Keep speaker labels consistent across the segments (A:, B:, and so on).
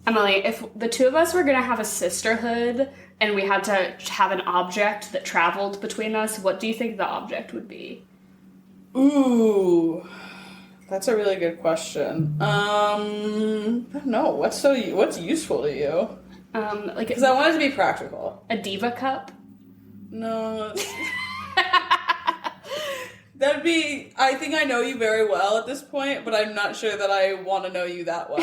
A: Emily, if the two of us were going to have a sisterhood and we had to have an object that traveled between us, what do you think the object would be?
B: Ooh, that's a really good question. I don't know. What's useful to you? Because I want it to be practical.
A: A diva cup?
B: No. That'd be... I think I know you very well at this point, but I'm not sure that I want to know you that well.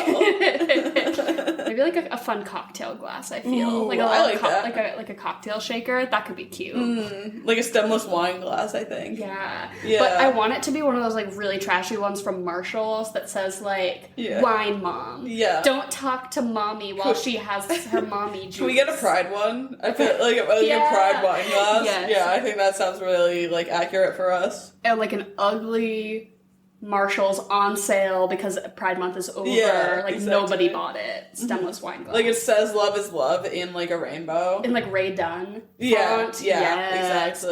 A: Maybe like a fun cocktail glass, I feel.
B: Ooh,
A: like
B: that.
A: Like a cocktail shaker. That could be cute.
B: Like a stemless wine glass, I think.
A: Yeah. But I want it to be one of those like really trashy ones from Marshall's that says like, wine mom.
B: Yeah.
A: Don't talk to mommy while she has her mommy juice.
B: Can we get a Pride one? I feel like a Pride wine glass.
A: Yes.
B: Yeah, I think that sounds really like accurate for us.
A: And like an ugly Marshall's on sale because Pride Month is over. Nobody bought it. Stemless wine glass.
B: Like it says love is love in like a rainbow.
A: In like Ray Dunn font.
B: Yeah,
A: Yes.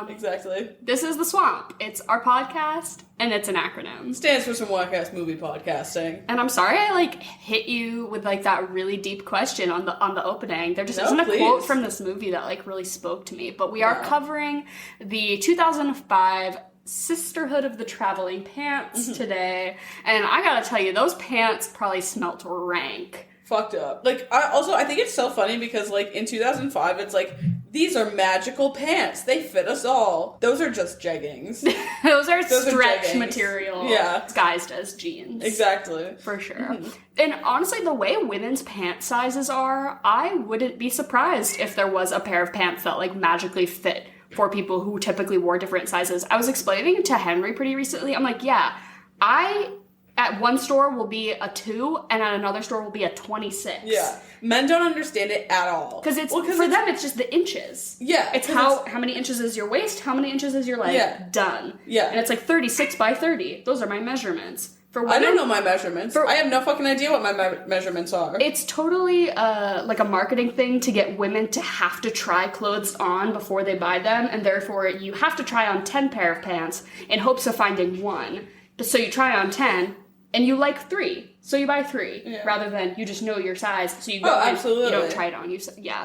B: Exactly.
A: This is The Swamp. It's our podcast, and it's an acronym.
B: Stands for some whack-ass movie podcasting.
A: And I'm sorry I like hit you with like that really deep question on the opening. There just isn't a quote from this movie that like really spoke to me. But we are covering the 2005 Sisterhood of the Traveling Pants today, and I gotta tell you, those pants probably smelt rank.
B: Fucked up. Like, I think it's so funny because, like, in 2005, it's like, these are magical pants. They fit us all. Those are just jeggings.
A: those are stretch material disguised as jeans.
B: Exactly.
A: For sure. And honestly, the way women's pant sizes are, I wouldn't be surprised if there was a pair of pants that, like, magically fit for people who typically wore different sizes. I was explaining to Henry pretty recently, I'm like, at one store will be a 2, and at another store will be a 26.
B: Yeah. Men don't understand it at all.
A: Because for them, it's just the inches.
B: Yeah.
A: It's how many inches is your waist, how many inches is your leg.
B: Yeah.
A: Done.
B: Yeah.
A: And it's like 36 by 30. Those are my measurements. For women,
B: I don't know my measurements. I have no fucking idea what my measurements are.
A: It's totally like a marketing thing to get women to have to try clothes on before they buy them, and therefore you have to try on 10 pair of pants in hopes of finding one. So you try on 10, and you like 3, so you buy 3, rather than you just know your size, so you go
B: absolutely.
A: You don't try it on.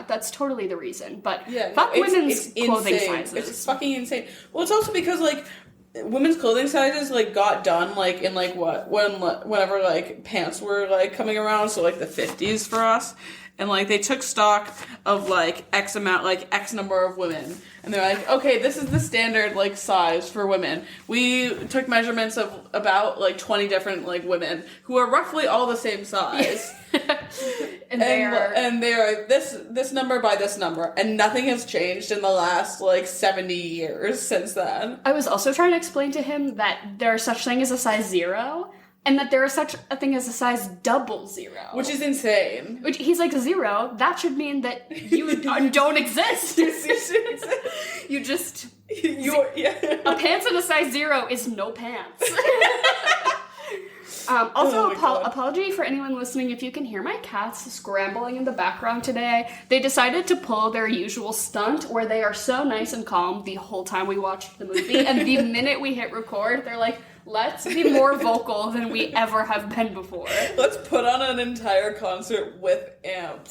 A: That's totally the reason. But fuck women's clothing sizes.
B: It's fucking insane. Well, it's also because, like, women's clothing sizes, like, got done, like, in, like, whenever, like, pants were, like, coming around, so, like, the 50s for us, and, like, they took stock of, like, X amount, like, X number of women, and they're like, okay, this is the standard, like, size for women. We took measurements of about, like, 20 different, like, women, who are roughly all the same size. and they are this number by this number, and nothing has changed in the last like 70 years since then.
A: I was also trying to explain to him that there is such thing as a size 0, and that there is such a thing as a size 00,
B: which is insane.
A: Which he's like, 0. That should mean that you don't exist. You just a pants in a size 0 is no pants. Apology for anyone listening if you can hear my cats scrambling in the background today. They decided to pull their usual stunt where they are so nice and calm the whole time we watched the movie, and the minute we hit record, they're like, let's be more vocal than we ever have been before.
B: Let's put on an entire concert with amps.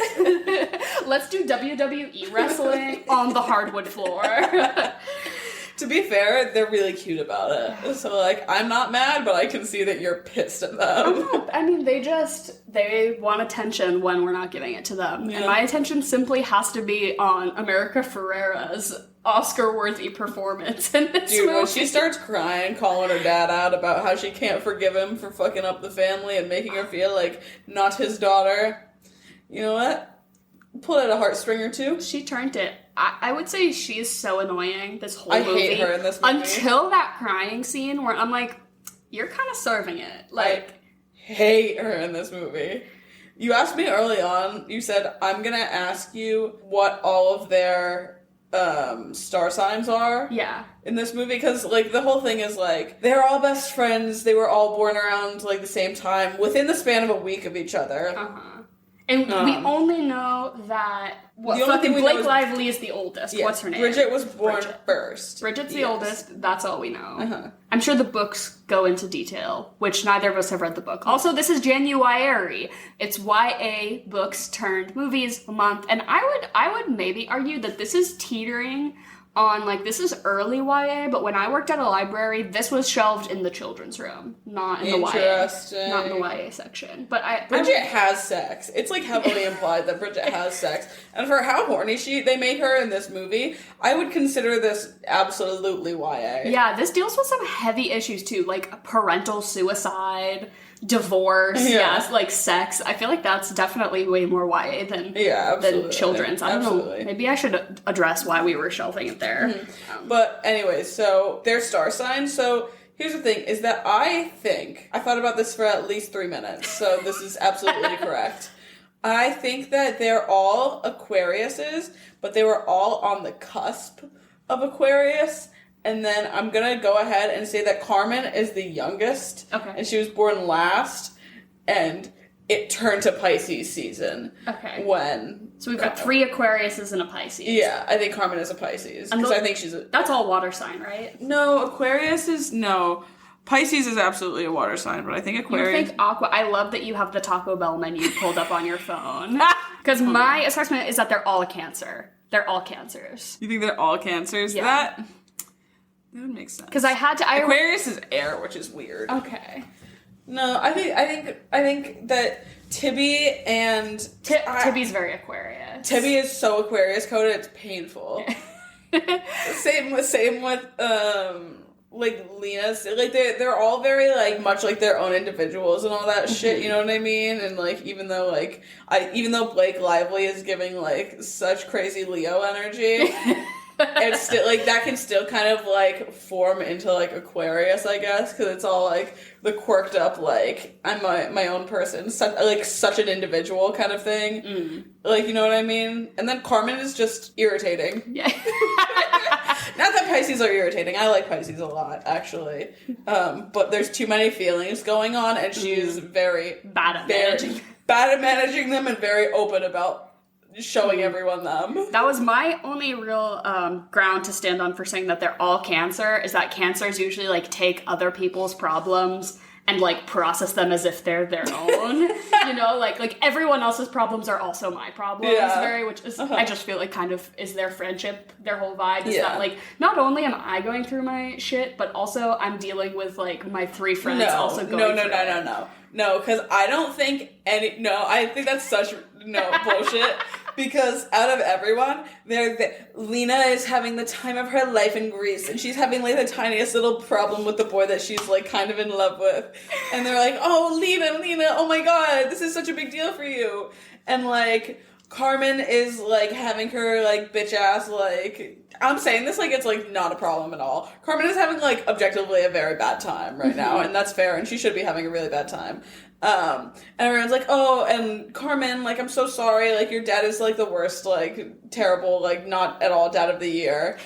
A: Let's do WWE wrestling on the hardwood floor.
B: To be fair, they're really cute about it. So, like, I'm not mad, but I can see that you're pissed at them.
A: I mean, they want attention when we're not giving it to them. Yeah. And my attention simply has to be on America Ferrera's Oscar-worthy performance in this movie.
B: When she starts crying, calling her dad out about how she can't forgive him for fucking up the family and making her feel like not his daughter, you know what? Pull out a heartstring or two.
A: She turned it. I would say she is so annoying this whole movie.
B: I hate her in this movie.
A: Until that crying scene where I'm like, you're kind of serving it. Like,
B: I hate her in this movie. You asked me early on, you said, I'm going to ask you what all of their star signs are.
A: Yeah.
B: In this movie, because, like, the whole thing is, like, they're all best friends, they were all born around, like, the same time, within the span of a week of each other.
A: Uh-huh. And we only know that fucking Blake Lively is the oldest.
B: Yes,
A: What's her name?
B: Bridget was born first.
A: Bridget's the oldest. That's all we know. I'm sure the books go into detail, which neither of us have read the book. Also, this is January. It's YA books turned movies month, and I would maybe argue that this is teetering on, like, this is early YA, but when I worked at a library, this was shelved in the children's room, not in the YA. Not in the YA section. But
B: Bridget has sex. It's, like, heavily implied that Bridget has sex. And for how horny they make her in this movie, I would consider this absolutely YA.
A: Yeah, this deals with some heavy issues, too, like parental suicide, divorce, yes, like sex. I feel like that's definitely way more YA than children's. I don't know. Maybe I should address why we were shelving it there.
B: But anyway, so their star signs. So here's the thing, is that I thought about this for at least 3 minutes, so this is absolutely correct. I think that they're all Aquariuses, but they were all on the cusp of Aquarius. And then I'm going to go ahead and say that Carmen is the youngest.
A: Okay.
B: And she was born last. And it turned to Pisces season.
A: Okay.
B: So
A: we've got 3 Aquariuses and a Pisces.
B: Yeah, I think Carmen is a Pisces. Because I think she's a...
A: That's all water sign, right?
B: No, Aquarius is... No. Pisces is absolutely a water sign, but I think Aquarius...
A: You think Aqua... I love that you have the Taco Bell menu pulled up on your phone. Because my assessment is that they're all a Cancer. They're all Cancers.
B: You think they're all Cancers?
A: Yeah.
B: That would make sense.
A: Because I had to...
B: Aquarius is air, which is weird.
A: Okay.
B: No, I think that Tibby and...
A: Tibby's very Aquarius.
B: Tibby is so Aquarius coded, it's painful. Same with like Lena's, like they're all very like much like their own individuals and all that shit, you know what I mean? And like even though Blake Lively is giving like such crazy Leo energy, it's still like that can still kind of like form into like Aquarius, I guess, because it's all like the quirked up like I'm my own person, such an individual kind of thing. Like, you know what I mean? And then Carmen is just irritating.
A: Yeah.
B: Not that Pisces are irritating. I like Pisces a lot, actually. But there's too many feelings going on, and she's very
A: bad at managing
B: them and very open about showing everyone them.
A: That was my only real ground to stand on for saying that they're all Cancer, is that Cancers usually like take other people's problems and like process them as if they're their own. You know, like everyone else's problems are also my problems. Yeah. Which is I just feel like kind of is their friendship, their whole vibe is that like not only am I going through my shit, but also I'm dealing with like my 3 friends also going through it.
B: No, because I don't think I think that's such bullshit. Because out of everyone, Lena is having the time of her life in Greece, and she's having like the tiniest little problem with the boy that she's like kind of in love with. And they're like, oh, Lena, oh my god, this is such a big deal for you. And like, Carmen is like having her like bitch ass like, I'm saying this like it's like not a problem at all. Carmen is having like objectively a very bad time right now, and that's fair, and she should be having a really bad time. And everyone's like, oh, and Carmen, like, I'm so sorry, like, your dad is, like, the worst, like, terrible, like, not at all dad of the year.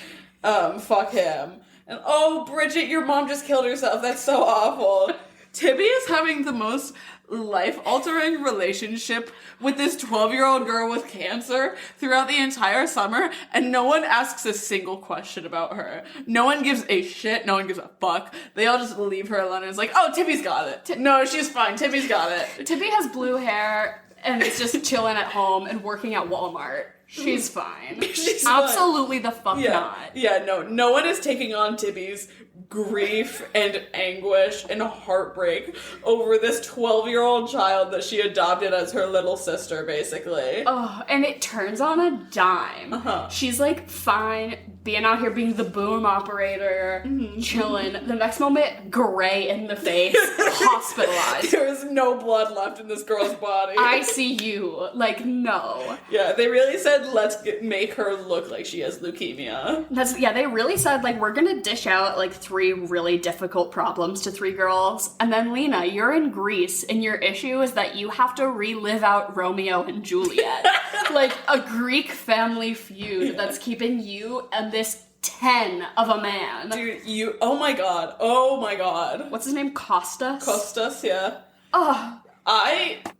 B: Fuck him. And, oh, Bridget, your mom just killed herself. That's so awful. Tibby is having the most life-altering relationship with this 12-year-old girl with cancer throughout the entire summer, and no one asks a single question about her. No one gives a shit. No one gives a fuck. They all just leave her alone, and it's like, oh, Tibby's got it. No, she's fine. Tibby's got it.
A: Tibby has blue hair and is just chilling at home and working at Walmart. She's fine. She's absolutely fine. The fuck not.
B: Yeah, no one is taking on Tibby's grief and anguish and heartbreak over this 12-year-old child that she adopted as her little sister, basically.
A: Oh, and it turns on a dime. She's like fine being out here being the boom operator, chilling. The next moment, gray in the face, hospitalized.
B: There is no blood left in this girl's body.
A: ICU. Like, no.
B: Yeah, they really said, let's make her look like she has leukemia.
A: They really said, like, we're gonna dish out, like, 3 really difficult problems to 3 girls. And then, Lena, you're in Greece, and your issue is that you have to relive out Romeo and Juliet. Like, a Greek family feud that's keeping you and this 10 of a man.
B: Dude, oh my god.
A: What's his name? Costas?
B: Costas, yeah.
A: Oh,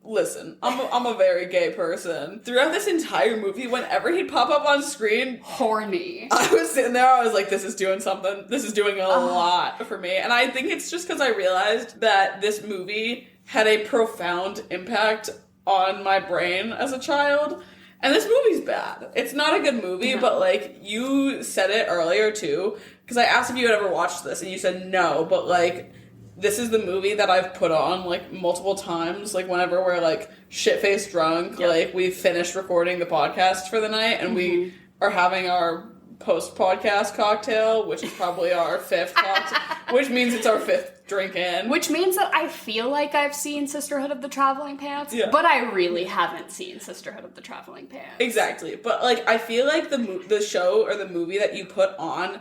B: Listen, I'm a very gay person. Throughout this entire movie, whenever he'd pop up on screen,
A: horny.
B: I was sitting there, I was like, this is doing something. This is doing a lot for me. And I think it's just because I realized that this movie had a profound impact on my brain as a child. And this movie's bad. It's not a good movie, but, like, you said it earlier, too. Because I asked if you had ever watched this, and you said no, but, like, this is the movie that I've put on, like, multiple times. Like, whenever we're, like, shit-faced drunk, like, we've finished recording the podcast for the night, and we are having our post-podcast cocktail, which is probably our fifth cocktail, which means it's our fifth drink in.
A: Which means that I feel like I've seen Sisterhood of the Traveling Pants, but I really haven't seen Sisterhood of the Traveling Pants.
B: Exactly. But, like, I feel like the show or the movie that you put on,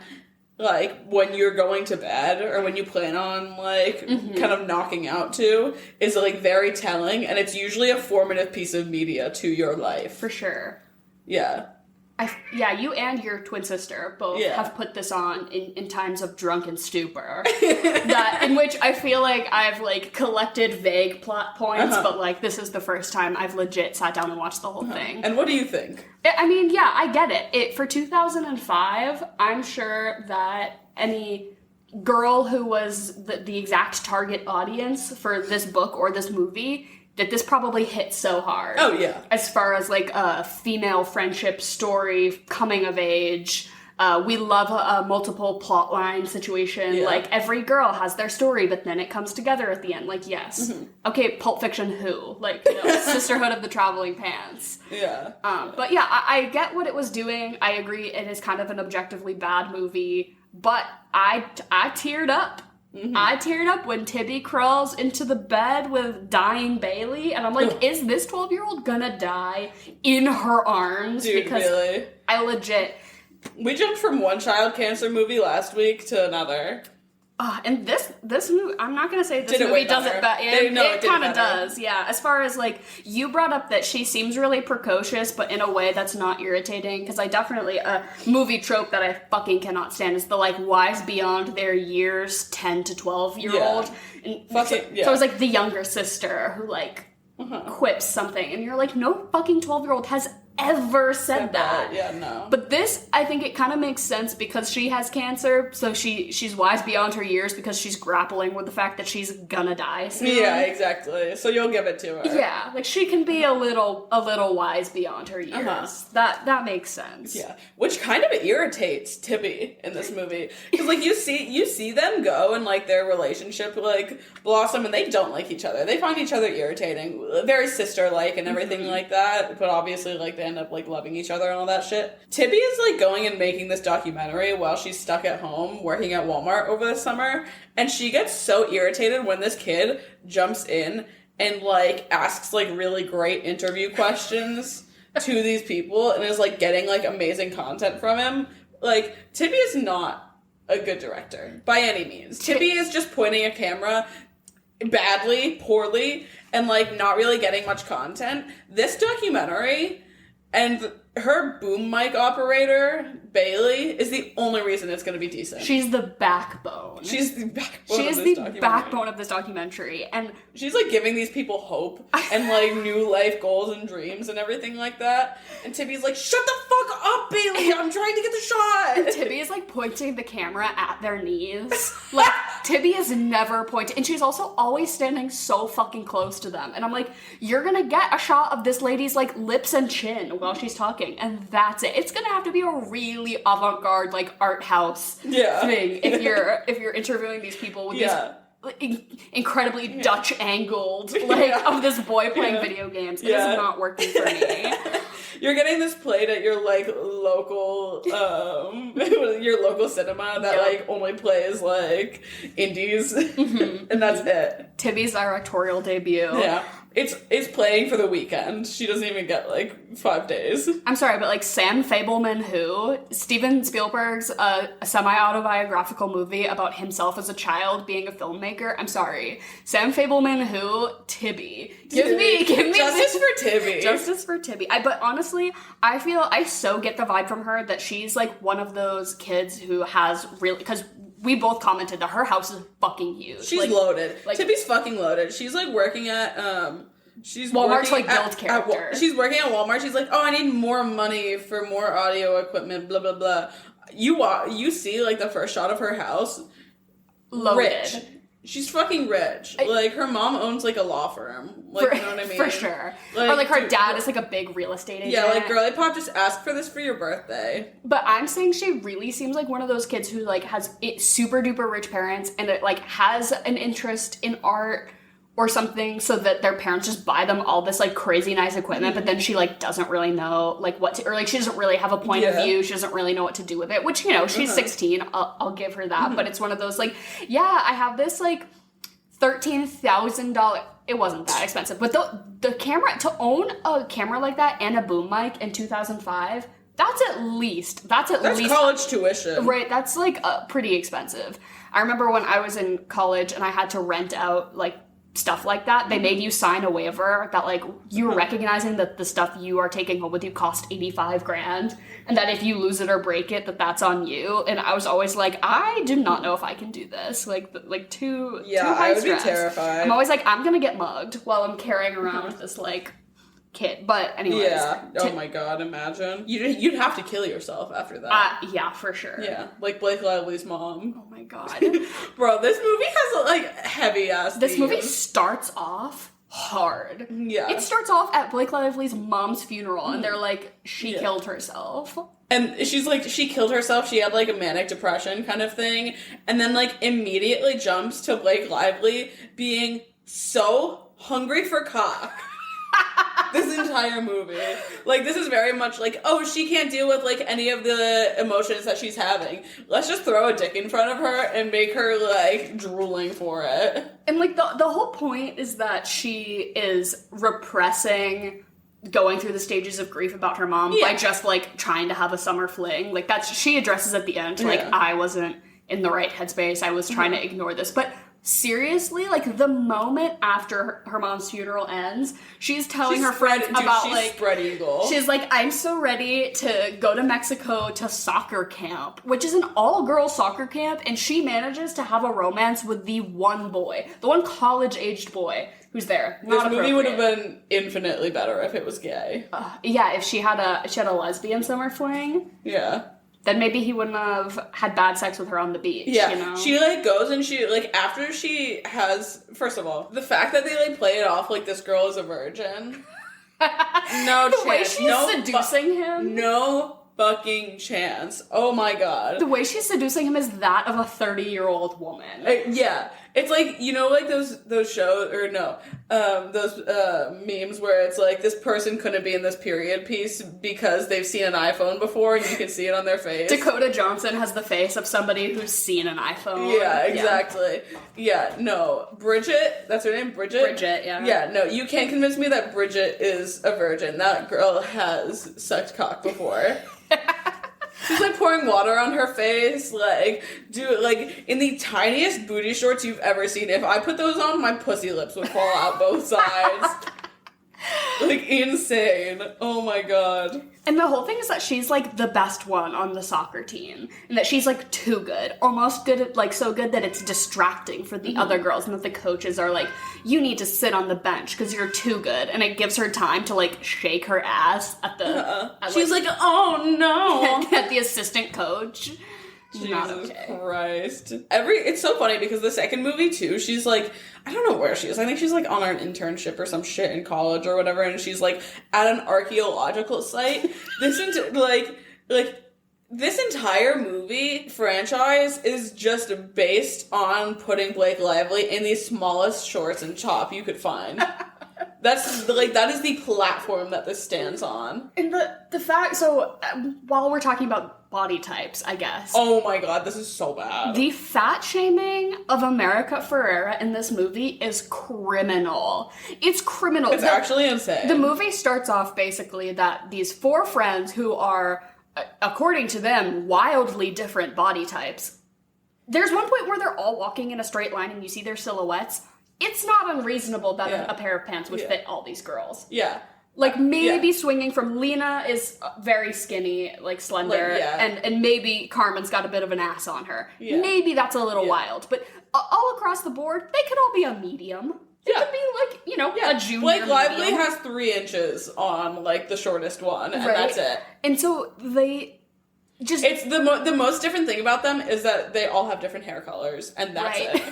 B: like, when you're going to bed or when you plan on, like, kind of knocking out to is, like, very telling, and it's usually a formative piece of media to your life.
A: For sure.
B: Yeah.
A: You and your twin sister both have put this on in times of drunken stupor. In which I feel like I've, like, collected vague plot points, but, like, this is the first time I've legit sat down and watched the whole thing.
B: And what do you think?
A: I mean, yeah, I get it. For 2005, I'm sure that any girl who was the exact target audience for this book or this movie, that this probably hit so hard.
B: Oh, yeah.
A: As far as, like, a female friendship story, coming of age, we love a multiple plotline situation. Yeah. Like, every girl has their story, but then it comes together at the end. Like, yes. Okay, Pulp Fiction who? Like, you know, Sisterhood of the Traveling Pants.
B: Yeah.
A: But yeah, I get what it was doing. I agree it is kind of an objectively bad movie, but I teared up. I teared up when Tibby crawls into the bed with dying Bailey, and I'm like, is this 12-year-old gonna die in her arms?
B: Dude,
A: because
B: really?
A: I legit...
B: We jumped from one child cancer movie last week to another.
A: And this movie, I'm not gonna say this movie does it better. It kind of does, yeah. As far as, like, you brought up that she seems really precocious, but in a way that's not irritating, because I definitely, a movie trope that I fucking cannot stand is the, like, wise beyond their years 10 to 12-year-old.
B: Yeah.
A: So it was, like, the younger sister who, like, quips something, and you're like, no fucking 12-year-old has ever said that.
B: Yeah, no.
A: But this, I think it kind of makes sense because she has cancer, so she's wise beyond her years because she's grappling with the fact that she's gonna die soon.
B: Yeah, exactly. So you'll give it to her.
A: Yeah, like, she can be a little wise beyond her years. That makes sense.
B: Yeah, which kind of irritates Tibby in this movie because, like, you see them go and, like, their relationship, like, blossom, and they don't like each other. They find each other irritating, very sister-like and everything like that. But obviously, like, they end up, like, loving each other and all that shit. Tibby is, like, going and making this documentary while she's stuck at home working at Walmart over the summer, and she gets so irritated when this kid jumps in and, like, asks, like, really great interview questions to these people and is, like, getting, like, amazing content from him. Like, Tibby is not a good director by any means. Tibby is just pointing a camera badly, poorly, and, like, not really getting much content. This documentary and her boom mic operator, Bailey, is the only reason it's going to be decent.
A: She's the backbone.
B: She's the backbone
A: She is the backbone of this documentary. And
B: she's, like, giving these people hope and, like, new life goals and dreams and everything like that. And Tibby's like, shut the fuck up, Bailey! I'm trying to get the shot!
A: And Tibby is, like, pointing the camera at their knees. Like, Tibby is never pointing. And she's also always standing so fucking close to them. And I'm like, you're gonna get a shot of this lady's, like, lips and chin while she's talking. And that's it. It's gonna have to be a really avant-garde, like, art house thing if you're interviewing these people with these incredibly Dutch angled, like, of this boy playing video games. It is not working for me.
B: You're getting this played at your, like, local cinema that like only plays, like, indies and that's it.
A: Tibby's directorial debut.
B: Yeah. It's playing for the weekend. She doesn't even get, like, 5 days.
A: I'm sorry, but, like, Sam Fableman Who? Steven Spielberg's a semi-autobiographical movie about himself as a child being a filmmaker. I'm sorry. Sam Fableman Who? Tibby. Give me
B: Justice for Tibby.
A: Justice for Tibby. But honestly, I so get the vibe from her that she's, like, one of those kids who has really... Because we both commented that her house is fucking huge.
B: She's loaded. Tippy's fucking loaded. She's like working at she's
A: Walmart's
B: working
A: like build character.
B: She's working at Walmart. She's like, oh, I need more money for more audio equipment. Blah blah blah. You see like the first shot of her house.
A: Loaded.
B: Rich. She's fucking rich. Like, her mom owns, like, a law firm. Like, you know what I mean?
A: For sure.
B: Like,
A: or, like, her dad is, like, a big real estate agent.
B: Yeah, like, girly pop, just ask for this for your birthday.
A: But I'm saying she really seems like one of those kids who, like, has super duper rich parents and, it, like, has an interest in art or something so that their parents just buy them all this, like, crazy nice equipment, but then she, like, doesn't really know, like, what to, or, like, she doesn't really have a point of view. She doesn't really know what to do with it, which, you know, she's 16. I'll give her that. But it's one of those, like, yeah, I have this, like, $13,000. It wasn't that expensive, but the camera, to own a camera like that and a boom mic in 2005, that's
B: college tuition.
A: Right, that's, like, pretty expensive. I remember when I was in college and I had to rent out, like, stuff like that, they made you sign a waiver that, like, you were recognizing that the stuff you are taking home with you cost $85,000, and that if you lose it or break it, that's on you. And I was always like, I do not know if I can do this. Too high
B: I would
A: stress.
B: be terrified.
A: I'm always like, I'm gonna get mugged while I'm carrying around this, like, kid. But anyways.
B: Yeah. Oh my god, imagine. You'd have to kill yourself after that.
A: Yeah, for sure.
B: Yeah. Like Blake Lively's mom.
A: Oh my god.
B: Bro, this movie has, like, heavy-ass
A: This movie
B: themes.
A: starts off hard.
B: Yeah.
A: It starts off at Blake Lively's mom's funeral, and they're like, she killed herself.
B: And she's like, she killed herself, she had, like, a manic depression kind of thing, and then, like, immediately jumps to Blake Lively being so hungry for cock. This entire movie. Like, this is very much like, oh, she can't deal with, like, any of the emotions that she's having. Let's just throw a dick in front of her and make her, like, drooling for it.
A: And, like, the whole point is that she is repressing going through the stages of grief about her mom by just, like, trying to have a summer fling. Like, she addresses at the end, like, I wasn't in the right headspace. I was trying to ignore this. But seriously, like, the moment after her mom's funeral ends, she's telling her friends about, like,
B: spread eagle.
A: She's like, I'm so ready to go to Mexico to soccer camp, which is an all-girls soccer camp, and she manages to have a romance with the one boy, the one college-aged boy who's there.
B: This movie would have been infinitely better if it was gay.
A: Yeah, if she had a lesbian summer fling.
B: Yeah.
A: Then maybe he wouldn't have had bad sex with her on the beach,
B: yeah.
A: you know?
B: She, like, goes and she, like, after she has, first of all, the fact that they, like, play it off like this girl is a virgin. No chance.
A: The way she's seducing him.
B: No fucking chance. Oh my god.
A: The way she's seducing him is that of a 30-year-old woman.
B: Yeah. It's like, you know, like those shows, or no, those memes where it's like, this person couldn't be in this period piece because they've seen an iPhone before and you can see it on their face.
A: Dakota Johnson has the face of somebody who's seen an iPhone.
B: Yeah, exactly. Yeah, no. Bridget, that's her name? Bridget,
A: yeah.
B: Yeah, no, you can't convince me that Bridget is a virgin. That girl has sucked cock before. She's, like, pouring water on her face, like, dude, like, in the tiniest booty shorts you've ever seen. If I put those on, my pussy lips would fall out both sides. Like, insane. Oh my god.
A: And the whole thing is that she's, like, the best one on the soccer team. And that she's, like, too good. Almost good at, like, so good that it's distracting for the other girls. And that the coaches are like, you need to sit on the bench because you're too good. And it gives her time to, like, shake her ass at the...
B: She's like, oh no!
A: At the assistant coach.
B: Jesus
A: Not okay.
B: Christ. It's so funny because the second movie, too, she's like, I don't know where she is. I think she's, like, on an internship or some shit in college or whatever, and she's, like, at an archaeological site. This entire movie franchise is just based on putting Blake Lively in the smallest shorts and top you could find. That's, like, that is the platform that this stands on.
A: And the fact, so, while we're talking about body types, I guess.
B: Oh my god, this is so bad.
A: The fat shaming of America Ferrera in this movie is criminal. It's criminal.
B: It's actually insane.
A: The movie starts off basically that these four friends who are, according to them, wildly different body types. There's one point where they're all walking in a straight line and you see their silhouettes. It's not unreasonable that a pair of pants would fit all these girls.
B: Yeah.
A: Like, maybe swinging from Lena is very skinny, like, slender,
B: Like, yeah.
A: and maybe Carmen's got a bit of an ass on her.
B: Yeah.
A: Maybe that's a little wild. But all across the board, they could all be a medium. They could be, like, you know, a junior
B: Blake Lively
A: medium.
B: has 3 inches on, like, the shortest one, and that's it.
A: And so they just...
B: It's the most different thing about them is that they all have different hair colors, and that's it.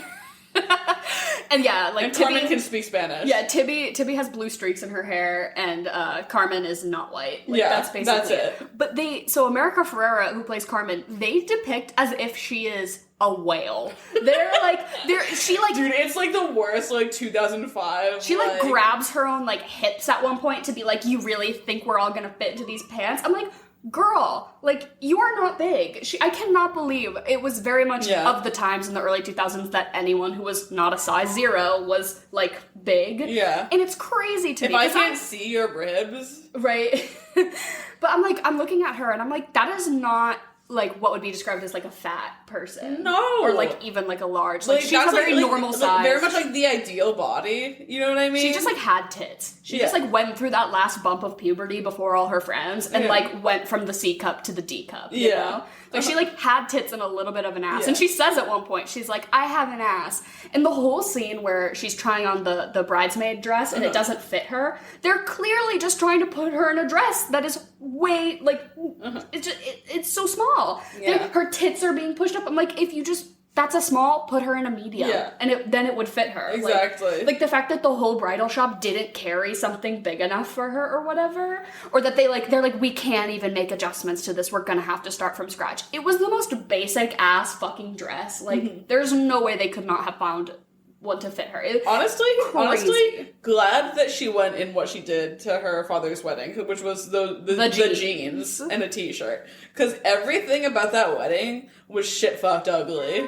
A: And yeah, like,
B: and Carmen can speak Spanish.
A: Yeah, Tibby has blue streaks in her hair, and Carmen is not white. Like,
B: yeah,
A: that's basically
B: it.
A: But so America Ferrera, who plays Carmen, they depict as if she is a whale. She
B: Dude, it's like the worst, like, 2005.
A: She like grabs her own like hips at one point to be like, you really think we're all gonna fit into these pants? I'm like, girl, like, you are not big. I cannot believe it was very much of the times in the early 2000s that anyone who was not a size 0 was, like, big.
B: Yeah.
A: And it's crazy to me.
B: If I can't see your ribs.
A: Right. But I'm looking at her and I'm like, that is not, like, what would be described as, like, a fat person.
B: No.
A: Or, like, even, like, a large. Like, she's a
B: that's
A: very normal size.
B: Very much, like, the ideal body. You know what I mean?
A: She just, like, had tits. She just, like, went through that last bump of puberty before all her friends and, like, went from the C cup to the D cup, you know? Like, she, like, had tits and a little bit of an ass. And she says at one point, she's like, I have an ass. And the whole scene where she's trying on the bridesmaid dress and it doesn't fit her, they're clearly just trying to put her in a dress that is way, like, it's so small.
B: Yeah.
A: Her tits are being pushed up. I'm like, if you just... That's a small, put her in a medium.
B: Yeah.
A: And then it would fit her.
B: Exactly.
A: Like, the fact that the whole bridal shop didn't carry something big enough for her or whatever. Or that they're like, we can't even make adjustments to this. We're gonna have to start from scratch. It was the most basic ass fucking dress. Like, there's no way they could not have found one to fit her.
B: Honestly, glad that she went in what she did to her father's wedding, which was the jeans and a t-shirt. Because everything about that wedding was shit fucked ugly.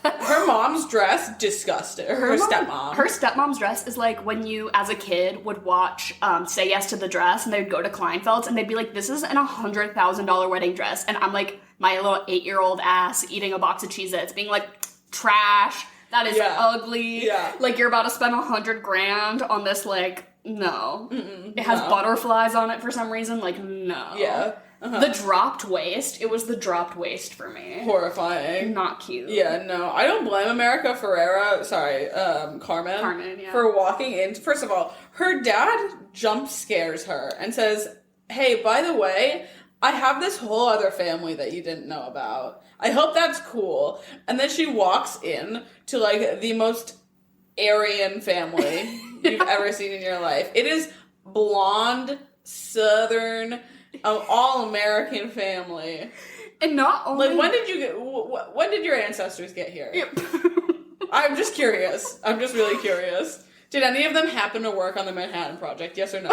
B: Her mom's dress, disgusting. Her stepmom.
A: Her stepmom's dress is like when you, as a kid, would watch Say Yes to the Dress, and they'd go to Kleinfeld's, and they'd be like, this is an $100,000 wedding dress. And I'm like, my little 8-year-old ass eating a box of Cheez-Its, being like, trash. That is ugly. Yeah. Like, you're about to spend $100,000 on this, like, no. It has butterflies on it for some reason. Like, no.
B: Yeah.
A: The dropped waist. It was the dropped waist for me.
B: Horrifying.
A: Not cute.
B: Yeah, no. I don't blame America Ferrera, Carmen, for walking in. First of all, her dad jump scares her and says, hey, by the way, I have this whole other family that you didn't know about. I hope that's cool. And then she walks in to, like, the most Aryan family you've ever seen in your life. It is blonde, Southern, all-American family.
A: And not only...
B: Like, when did your ancestors get here?
A: Yep.
B: I'm just curious. I'm just really curious. Did any of them happen to work on the Manhattan Project? Yes or no?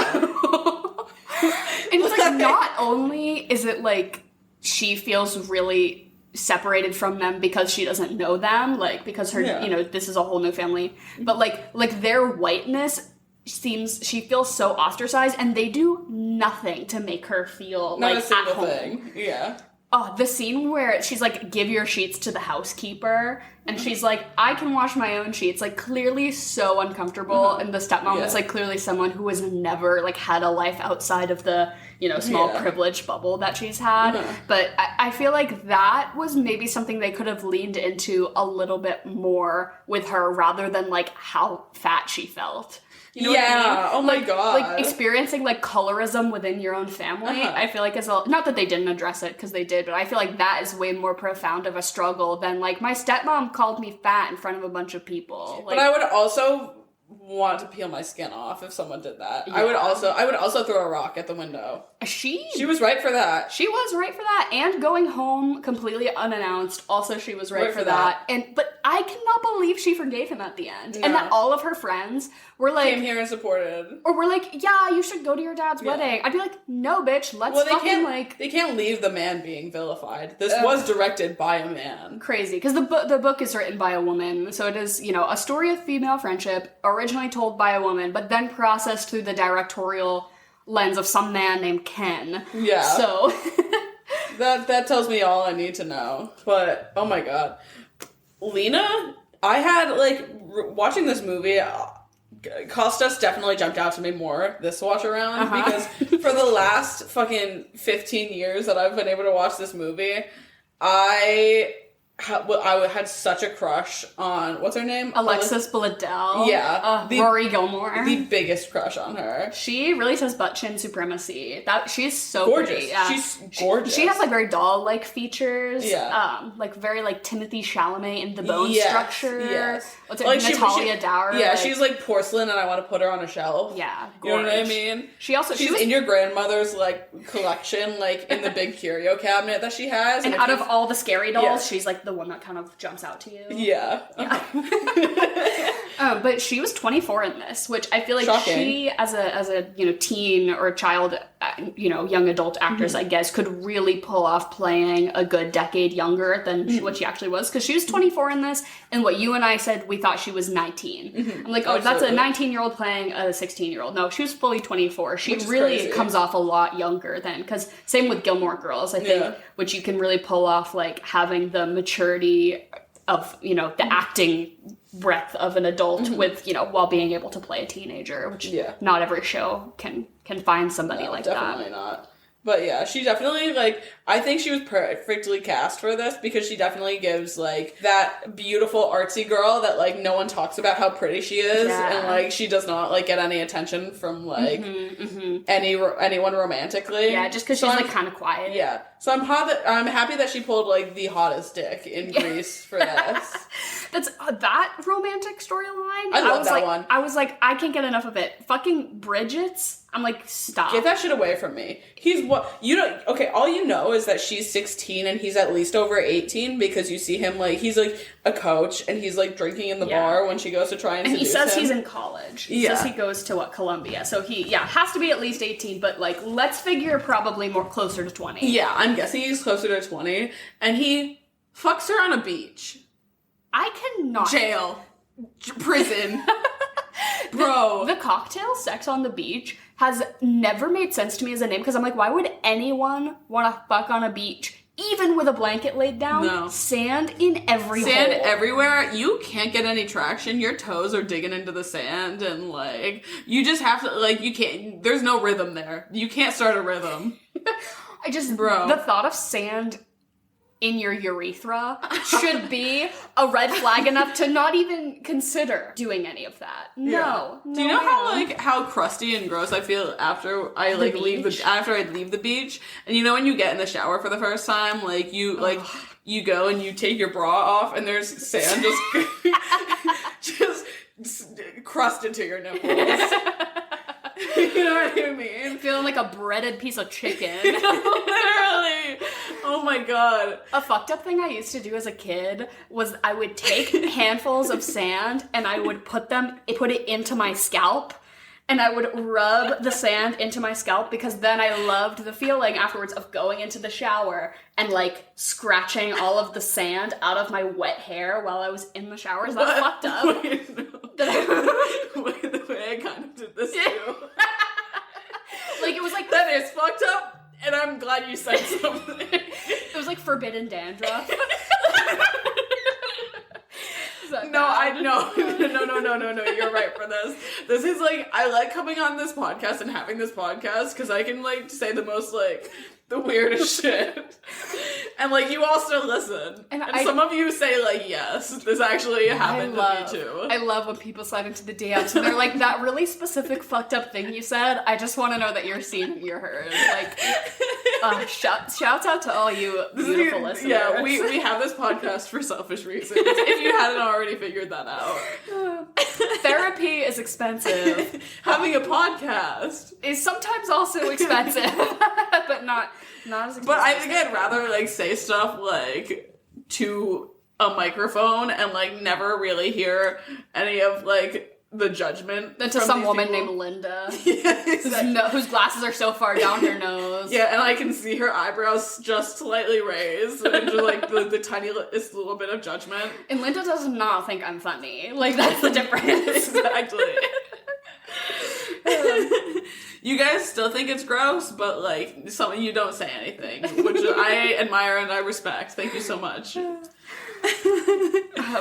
A: And it's like, not only is it like she feels really separated from them because she doesn't know them, like, because her, you know, this is a whole new family, but like their whiteness she feels so ostracized, and they do nothing to make her feel
B: Not
A: like
B: a single
A: at home.
B: thing. Yeah.
A: Oh, the scene where she's like, give your sheets to the housekeeper, and she's like, I can wash my own sheets, like, clearly so uncomfortable, and the stepmom is like clearly someone who has never like had a life outside of the, you know, small privileged bubble that she's had. But I feel like that was maybe something they could have leaned into a little bit more with her, rather than like how fat she felt. You know what I mean?
B: Oh my god.
A: Like, experiencing, like, colorism within your own family, I feel like is not that they didn't address it, because they did, but I feel like that is way more profound of a struggle than, like, my stepmom called me fat in front of a bunch of people. Like,
B: but I would also want to peel my skin off if someone did that. Yeah. I would also throw a rock at the window. She was right for that.
A: She was right for that. And going home completely unannounced, also she was right for that. But I cannot believe she forgave him at the end. No. And that all of her friends were like...
B: came here and supported.
A: Or were like, yeah, you should go to your dad's wedding. I'd be like, no, bitch,
B: they can't leave the man being vilified. This was directed by a man.
A: Crazy. Because the book is written by a woman. So it is, you know, a story of female friendship, originally told by a woman, but then processed through the directorial lens of some man named Ken. Yeah. So
B: that tells me all I need to know. But oh my god, Lena, I had like watching this movie. Costas definitely jumped out to me more this watch around because for the last fucking 15 years that I've been able to watch this movie, I had such a crush on, what's her name?
A: Alexis Bledel.
B: Yeah.
A: Rory Gilmore.
B: The biggest crush on her.
A: She really says butt chin supremacy. She's so
B: gorgeous.
A: Pretty. Yeah.
B: She's gorgeous.
A: She has like very doll-like features.
B: Yeah.
A: Like very like Timothy Chalamet in the bone structure.
B: Yes.
A: What's it?
B: Like
A: Natalia Dower.
B: Yeah, she's like porcelain and I want to put her on a shelf.
A: Yeah.
B: You know what I mean?
A: She's
B: in your grandmother's like collection, like in the big curio cabinet that she has.
A: And out of all the scary dolls, she's like the one that kind of jumps out to you.
B: Yeah.
A: But she was 24 in this, which I feel like
B: shocking.
A: She, as a teen or a child, young adult actress, I guess, could really pull off playing a good decade younger than what she actually was. Because she was 24 in this, and what you and I said, we thought she was 19. I'm like, oh, that's a 19-year-old playing a 16-year-old. No, she was fully 24. She really
B: crazy.
A: Comes off a lot younger then. Because same with Gilmore Girls, I think, which you can really pull off, like, having the maturity of, the acting breadth of an adult with, while being able to play a teenager, which not every show can find somebody like that.
B: Definitely not. But yeah, she definitely, like, I think she was perfectly cast for this because she definitely gives, like, that beautiful artsy girl that, like, no one talks about how pretty she is. Yeah. And, like, she does not, like, get any attention from, like, anyone romantically.
A: Yeah, just because she's, like, kind of quiet.
B: Yeah. So I'm happy that she pulled, like, the hottest dick in Greece for this.
A: That's that romantic storyline.
B: I love that one.
A: I was like, I can't get enough of it. Fucking Bridget's. I'm like, stop.
B: Get that shit away from me. All you know is that she's 16 and he's at least over 18 because you see him, like, he's, like, a coach and he's, like, drinking in the bar when she goes to try and seduce
A: he says
B: him.
A: He's in college. He says he goes to, Columbia. So he, has to be at least 18, but, like, let's figure probably more closer to 20.
B: Yeah, I'm guessing he's closer to 20. And he fucks her on a beach.
A: I cannot.
B: Jail. Prison. Bro.
A: The cocktail sex on the beach has never made sense to me as a name because I'm like, why would anyone want to fuck on a beach? Even with a blanket laid down?
B: No.
A: Sand in every hole.
B: Sand everywhere. You can't get any traction. Your toes are digging into the sand and, like, you just have to, like, you can't, there's no rhythm there. You can't start a rhythm.
A: The thought of sand in your urethra should be a red flag enough to not even consider doing any of that. No.
B: Do you know how crusty and gross I feel after I leave the beach? And when you get in the shower for the first time, like you go and you take your bra off and there's sand just crusted to your nipples. You know what I mean?
A: Feeling like a breaded piece of chicken.
B: Literally. Oh my god.
A: A fucked up thing I used to do as a kid was I would take handfuls of sand and I would put it into my scalp. And I would rub the sand into my scalp because then I loved the feeling afterwards of going into the shower and, like, scratching all of the sand out of my wet hair while I was in the shower. Is that fucked up?
B: Wait, no. The way I kind of did this too.
A: Like, it was like...
B: That is fucked up, and I'm glad you said something.
A: It was like forbidden dandruff.
B: No, you're right for this. This is, like, I like coming on this podcast and having this podcast because I can, like, say the most, like, the weirdest shit. And, like, you all still listen. And some of you say, like, yes, this actually happened to me too.
A: I love when people slide into the DMs and they're like, that really specific fucked up thing you said, I just want to know that you're seen and you're heard. Like, shouts out to all you beautiful listeners.
B: Yeah, we have this podcast for selfish reasons, if you hadn't already figured that out.
A: Therapy is expensive.
B: Having a podcast
A: is sometimes also expensive, but not as expensive.
B: But I think I'd rather, like, say stuff, like, to a microphone and, like, never really hear any of, like, the judgment
A: than to some woman named Linda.
B: Yeah, exactly.
A: whose glasses are so far down her nose.
B: Yeah, and I can see her eyebrows just slightly raised and just, like, the tiniest little bit of judgment.
A: And Linda does not think I'm funny. Like, that's the difference.
B: Exactly. You guys still think it's gross, but, like, you don't say anything, which I admire and I respect. Thank you so much.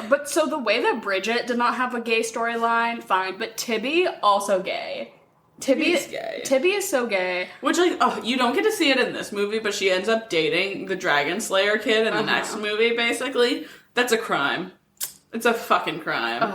A: But so the way that Bridget did not have a gay storyline, fine. But Tibby, also gay.
B: Tibby's gay.
A: Tibby is so gay.
B: Which, you don't get to see it in this movie, but she ends up dating the Dragon Slayer kid in the next movie, basically. That's a crime. It's a fucking crime.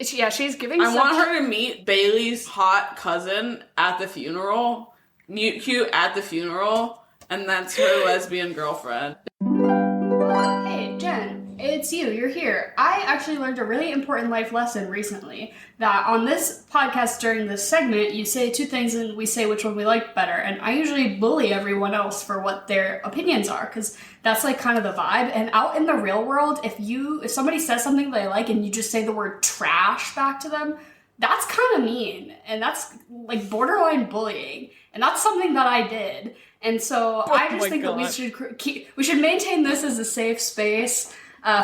A: She's giving
B: I want her to meet Bailey's hot cousin at the funeral. Mute cute at the funeral. And that's her lesbian girlfriend.
A: Hey, Jen, it's you. You're here. I actually learned a really important life lesson recently. That on this podcast during this segment, you say two things and we say which one we like better. And I usually bully everyone else for what their opinions are, because that's like kind of the vibe. And out in the real world, if somebody says something they like and you just say the word trash back to them, that's kind of mean. And that's like borderline bullying. And that's something that I did. And so I just think that we should maintain this as a safe space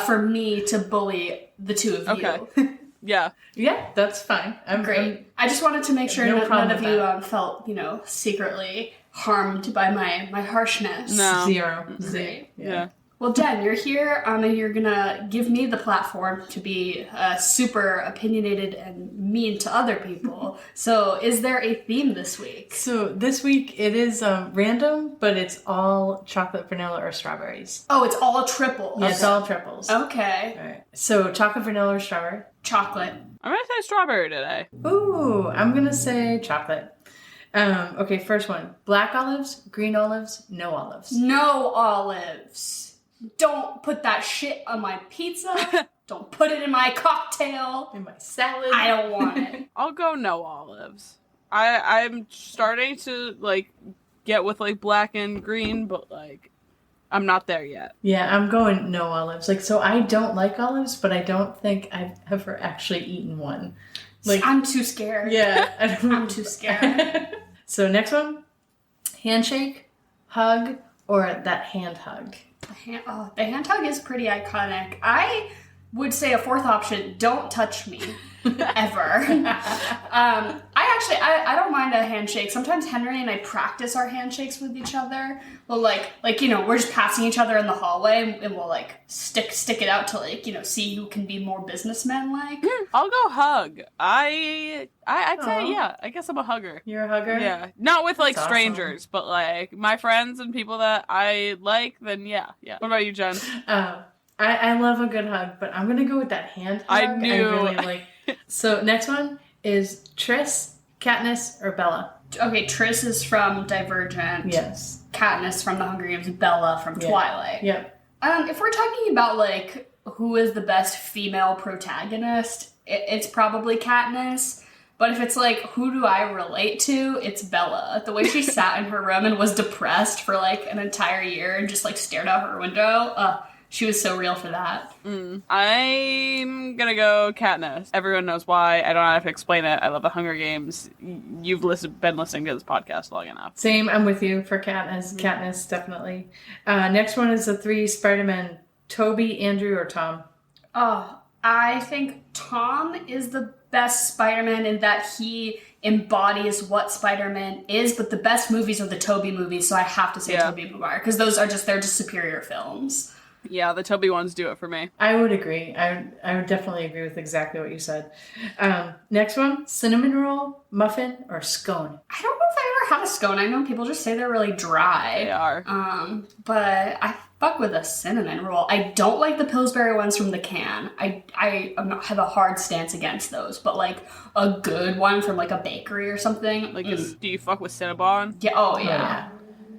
A: for me to bully the two of you.
B: Yeah.
C: Yeah, that's fine. I'm
A: great. I just wanted to make sure none of you felt, secretly harmed by my harshness.
B: No.
C: Zero.
A: Great.
B: Yeah.
A: Well, Jen, you're here, and you're gonna give me the platform to be super opinionated and mean to other people. So, is there a theme this week?
C: So, this week it is random, but it's all chocolate, vanilla, or strawberries.
A: Oh, it's all triples.
C: Yeah, it's all triples.
A: Okay.
C: All right. So, chocolate, vanilla, or strawberry?
A: Chocolate.
B: I'm gonna say strawberry today.
C: Ooh, I'm gonna say chocolate. Okay, first one. Black olives, green olives, no olives.
A: No olives. Don't put that shit on my pizza. Don't put it in my cocktail.
C: In my salad.
A: I don't want it.
B: I'll go no olives. I'm starting to get with black and green, but I'm not there yet.
C: Yeah, I'm going no olives. So I don't like olives, but I don't think I've ever actually eaten one.
A: I'm too scared.
C: Yeah,
A: I'm too scared.
C: So next one, handshake, hug, or that hand hug.
A: The hand hug is pretty iconic. I would say a fourth option, don't touch me. Ever. I don't mind a handshake. Sometimes Henry and I practice our handshakes with each other. Well, we're just passing each other in the hallway and we'll stick it out to see who can be more businessman-like.
B: I'll go hug. I'd say, yeah, I guess I'm a hugger.
C: You're a hugger?
B: Yeah. Not with
C: That's
B: strangers, but my friends and people that I like, then yeah. What about you, Jen?
C: I love a good hug, but I'm going to go with that hand hug.
B: I knew.
C: I really like. So next one is Triss, Katniss, or Bella.
A: Okay, Triss is from Divergent.
C: Yes.
A: Katniss from The Hunger Games. Bella from Twilight.
C: Yep.
A: If we're talking about who is the best female protagonist, it's probably Katniss. But if it's who do I relate to, it's Bella. The way she sat in her room and was depressed for an entire year and just stared out her window. She was so real for that.
B: I'm gonna go Katniss. Everyone knows why. I don't have to explain it. I love The Hunger Games. You've been listening to this podcast long enough.
C: Same. I'm with you for Katniss. Katniss, definitely. Next one is the three Spider-Men. Toby, Andrew, or Tom?
A: Oh, I think Tom is the best Spider-Man in that he embodies what Spider-Man is, but the best movies are the Tobey movies, so I have to say Tobey Maguire, because they're just superior films.
B: Yeah, the Toby ones do it for me.
C: I would agree. I would definitely agree with exactly what you said. Next one, cinnamon roll, muffin, or scone?
A: I don't know if I ever had a scone. I know people just say they're really dry.
B: They are.
A: But I fuck with a cinnamon roll. I don't like the Pillsbury ones from the can. I have a hard stance against those. But a good one from a bakery or something.
B: Do you fuck with Cinnabon?
A: Yeah. Oh yeah.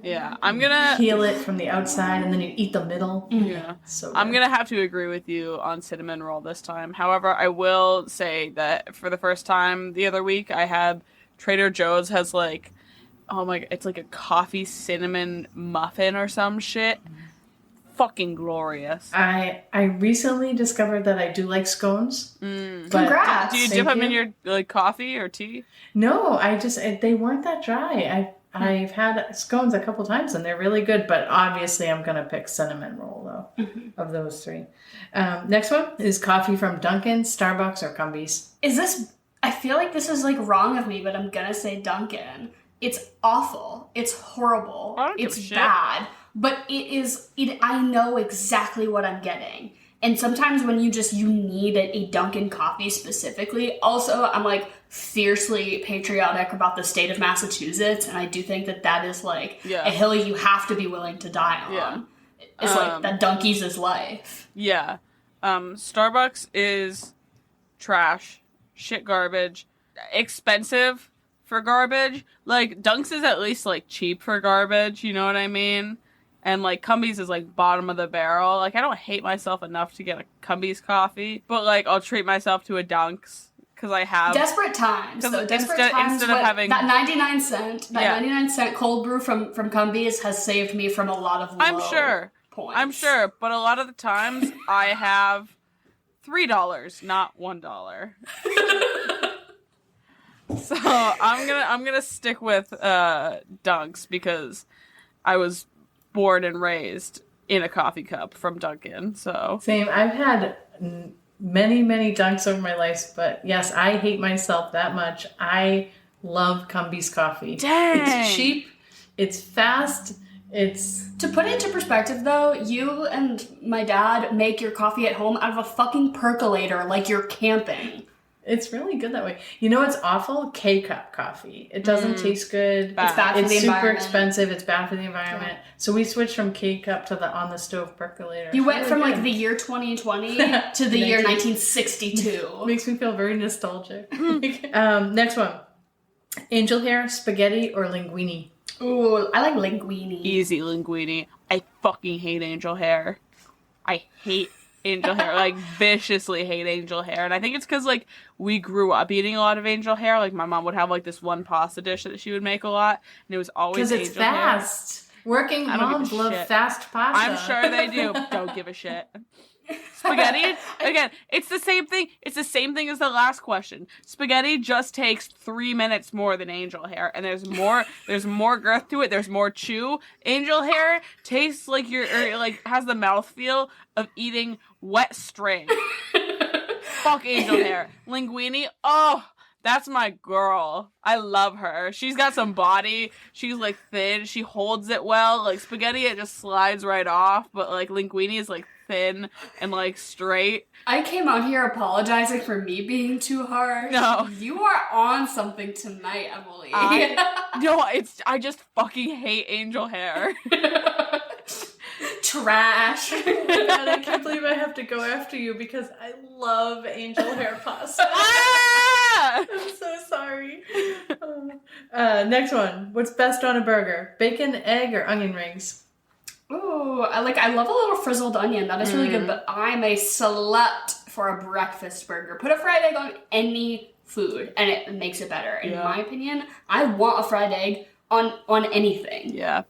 B: Yeah, I'm gonna
C: peel it from the outside and then you eat the middle.
B: Yeah,
C: so
B: I'm gonna have to agree with you on cinnamon roll this time. However, I will say that for the first time the other week, I had Trader Joe's has it's a coffee cinnamon muffin or some shit. Fucking glorious.
C: I recently discovered that I do like scones.
A: Congrats!
B: Do you dip them in your coffee or tea?
C: No, they weren't that dry. I've had scones a couple times and they're really good, but obviously I'm going to pick cinnamon roll though, of those three. Next one is coffee from Dunkin', Starbucks, or Cumbies.
A: I feel like this is wrong of me, but I'm going to say Dunkin'. It's awful. It's horrible. It's bad. But I know exactly what I'm getting. And sometimes when you need a Dunkin' coffee specifically. Also, I'm like fiercely patriotic about the state of Massachusetts, and I do think that is like a hill you have to be willing to die on.
B: Yeah.
A: It's like that Dunkies is life.
B: Yeah. Starbucks is trash, shit garbage, expensive for garbage. Like, Dunks is at least, like, cheap for garbage, you know what I mean? And, like, Cumbies is, like, bottom of the barrel. Like, I don't hate myself enough to get a Cumbies coffee, but, like, I'll treat myself to a Dunks, because I have...
A: Desperate times. So instead of having... That 99-cent cold brew from Cumbies has saved me from a lot of low points.
B: I'm sure, but a lot of the times, I have $3, not $1. So I'm gonna stick with Dunks because I was born and raised in a coffee cup from Dunkin'. So
C: same. I've had many Dunks over my life, but yes, I hate myself that much. I love Cumbies coffee.
B: Dang.
C: It's cheap. It's fast. It's...
A: To put it into perspective, though, you and my dad make your coffee at home out of a fucking percolator like you're camping.
C: It's really good that way. You know what's awful? K-cup coffee. It doesn't taste good.
A: Bad. It's bad for the environment.
C: It's super expensive. It's bad for the environment. Yeah. So we switched from K-cup to the on-the-stove percolator.
A: You went from like the year 2020 to the year 1962.
C: Makes me feel very nostalgic. Next one. Angel hair, spaghetti, or linguine?
A: Ooh, I like linguine.
B: Easy linguine. I fucking hate angel hair. I hate angel hair, like viciously hate angel hair, and I think it's because like we grew up eating a lot of angel hair. Like my mom would have like this one pasta dish that she would make a lot, and it was always angel hair.
C: Because it's fast. Working moms love fast pasta.
B: I'm sure they do. Don't give a shit. Spaghetti, again, it's the same thing. It's the same thing as the last question. Spaghetti just takes 3 minutes more than angel hair, and there's more girth to it. There's more chew. Angel hair tastes like has the mouthfeel of eating wet string. Fuck angel hair. Linguine, oh, that's my girl. I love her. She's got some body. She's like thin. She holds it well. Like spaghetti, it just slides right off, but like linguine is like thin and like straight.
A: I came out here apologizing for me being too harsh.
B: No.
A: You are on something tonight, Emily.
B: I just fucking hate angel hair.
A: Trash.
C: Oh my God, I can't believe I have to go after you because I love angel hair pasta.
B: Ah!
C: I'm so sorry. Next one. What's best on a burger? Bacon, egg, or onion rings?
A: Ooh, I love a little frizzled onion. That is really good, but I'm a slut for a breakfast burger. Put a fried egg on any food, and it makes it better. In my opinion, I want a fried egg on anything.
B: Yeah.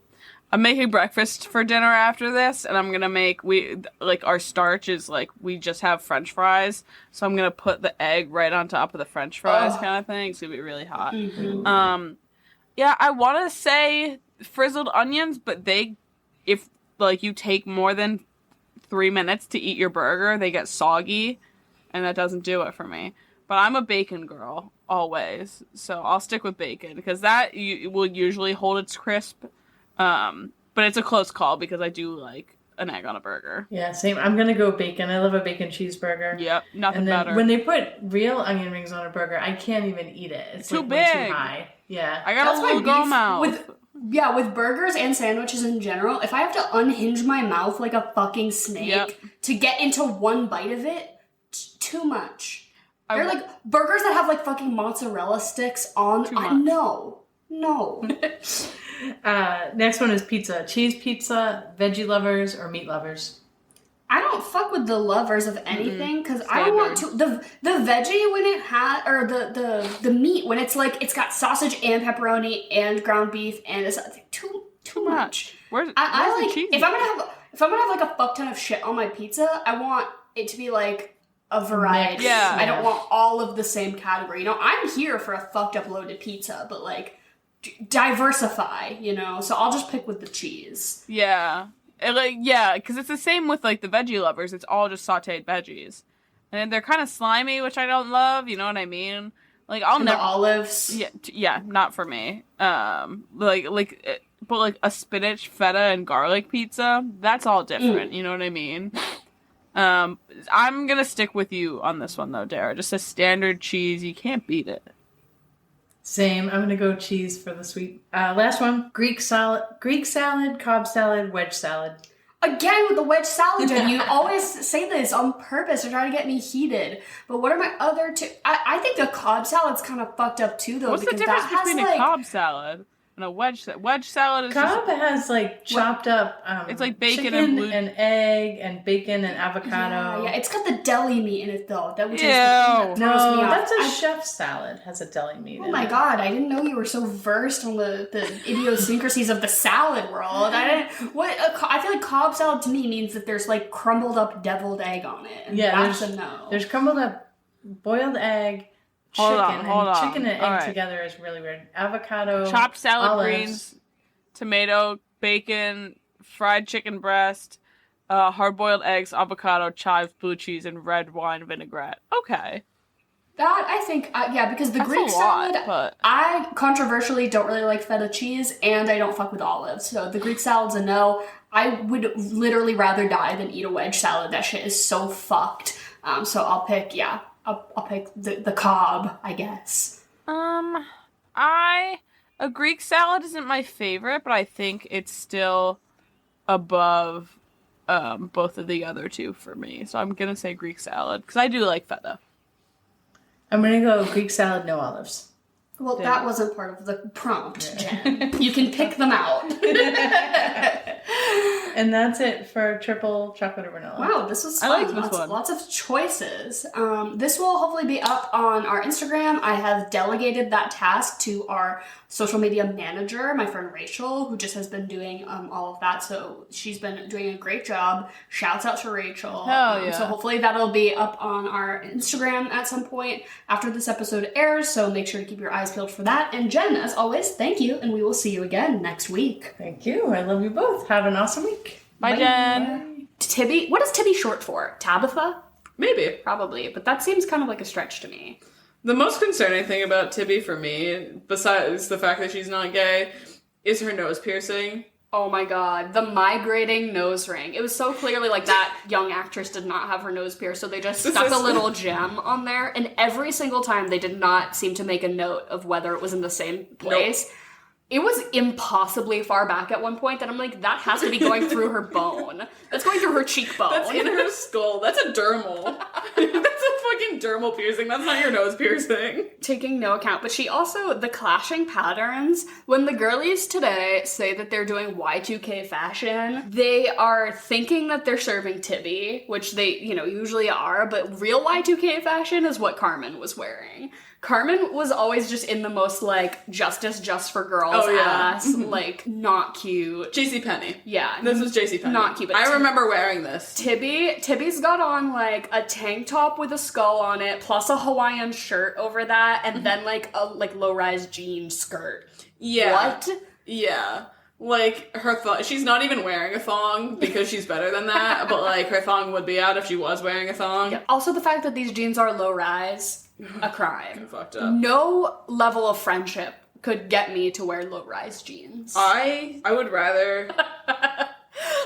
B: I'm making breakfast for dinner after this, and I'm gonna make, our starch is, we just have french fries, so I'm gonna put the egg right on top of the french fries kind of thing. It's gonna be really hot. Mm-hmm. Yeah, I want to say frizzled onions, but if you take more than 3 minutes to eat your burger, they get soggy, and that doesn't do it for me. But I'm a bacon girl, always, so I'll stick with bacon, because that will usually hold its crisp. But it's a close call because I do like an egg on a burger.
C: Yeah, same. I'm gonna go bacon. I love a bacon cheeseburger.
B: Yep, nothing better.
C: When they put real onion rings on a burger, I can't even eat it. It's
B: too
C: like
B: big.
C: Way too high. Yeah,
B: I got a little girl mouth.
A: With burgers and sandwiches in general, if I have to unhinge my mouth like a fucking snake to get into one bite of it, too much. They're like burgers that have like fucking mozzarella sticks on. No.
C: Next one is pizza. Cheese pizza, veggie lovers, or meat lovers?
A: I don't fuck with the lovers of anything because I don't want to. The veggie when it has, or the meat when it's like it's got sausage and pepperoni and ground beef and it's like too much.
B: Where's
A: I
B: the cheese?
A: If I'm gonna have like a fuck ton of shit on my pizza, I want it to be like a variety.
B: Yeah.
A: I don't want all of the same category. You know, I'm here for a fucked up loaded pizza, but like diversify, you know, so I'll just pick with the cheese.
B: Yeah, because it's the same with like the veggie lovers. It's all just sauteed veggies, and they're kind of slimy, which I don't love. You know what I mean? Like
A: the olives.
B: Yeah, not for me. But like a spinach, feta, and garlic pizza, that's all different. You know what I mean? I'm gonna stick with you on this one though, Dara. Just a standard cheese, you can't beat it.
C: Same. I'm gonna go cheese for the sweet. Last one: Greek salad, Cobb salad, wedge salad.
A: Again with the wedge salad, Jen. You always say this on purpose to try to get me heated. But what are my other two? I think the Cobb salad's kind of fucked up too, though.
B: What's the difference between a Cobb salad and a wedge salad? Wedge salad is
C: Cobb has like chopped up.
B: It's like bacon
C: chicken
B: and
C: egg and bacon and avocado.
A: Yeah, it's got the deli meat in it though. That which is the
B: Ew.
A: thing that throws me off.
C: That's a chef salad. Has a deli meat.
A: Oh
C: in
A: my
C: it.
A: god, I didn't know you were so versed on the idiosyncrasies of the salad world. I feel like Cobb salad to me means that there's like crumbled up deviled egg on it. And
C: Yeah,
A: that's a no.
C: There's crumbled up boiled egg,
B: Hold
C: chicken,
B: on.
C: and chicken and egg
B: All right.
C: together is really weird. Avocado,
B: chopped salad
C: olives.
B: greens, tomato, bacon, fried chicken breast, hard-boiled eggs, avocado, chives, blue cheese, and red wine vinaigrette. Okay.
A: That, I think, because the
B: That's
A: Greek
B: a lot,
A: salad,
B: but-
A: I controversially don't really like feta cheese, and I don't fuck with olives. So the Greek salad's a no. I would literally rather die than eat a wedge salad. That shit is so fucked. So I'll pick, I'll pick the Cobb, I guess.
B: A Greek salad isn't my favorite, but I think it's still above both of the other two for me. So I'm gonna say Greek salad because I do like feta.
C: I'm gonna go Greek salad, no olives.
A: Well, that wasn't part of the prompt, Jen. You can pick them out.
C: And that's it for triple chocolate or vanilla.
A: Wow, this was fun.
B: I like this one.
A: Lots of choices. This will hopefully be up on our Instagram. I have delegated that task to our social media manager, my friend Rachel, who just has been doing all of that. So she's been doing a great job. Shouts out to Rachel.
B: Hell yeah.
A: So hopefully that'll be up on our Instagram at some point after this episode airs. So make sure to keep your eyes peeled for that. And Jen, as always, thank you. And we will see you again next week.
C: Thank you. I love you both. Have an awesome week.
B: Bye, Jen.
A: Tibby, what is Tibby short for? Tabitha?
B: Maybe.
A: Probably, but that seems kind of like a stretch to me.
B: The most concerning thing about Tibby for me, besides the fact that she's not gay, is her nose piercing.
A: Oh my god, the migrating nose ring. It was so clearly like that young actress did not have her nose pierced, so they just stuck a little gem on there, and every single time they did not seem to make a note of whether it was in the same place. Nope. It was impossibly far back at one point that I'm like, that has to be going through her bone. That's going through her cheekbone.
B: That's in her skull. That's a dermal. That's a fucking dermal piercing. That's not your nose piercing.
A: Taking no account. But she also, the clashing patterns, when the girlies today say that they're doing Y2K fashion, they are thinking that they're serving Tibby, which they, usually are, but real Y2K fashion is what Carmen was wearing. Carmen was always just in the most, justice just for girls ass, not cute.
B: JCPenney.
A: Yeah.
B: This was JCPenney.
A: Not cute. But
B: I remember wearing this.
A: Tibby's got on, a tank top with a skull on it, plus a Hawaiian shirt over that, and then, a low-rise jean skirt.
B: Yeah.
A: What?
B: Yeah. Her thong, she's not even wearing a thong because she's better than that, but, her thong would be out if she was wearing a thong.
A: Yeah. Also, the fact that these jeans are low-rise, a crime.
B: Fucked up.
A: No level of friendship could get me to wear low-rise jeans.
B: I would rather...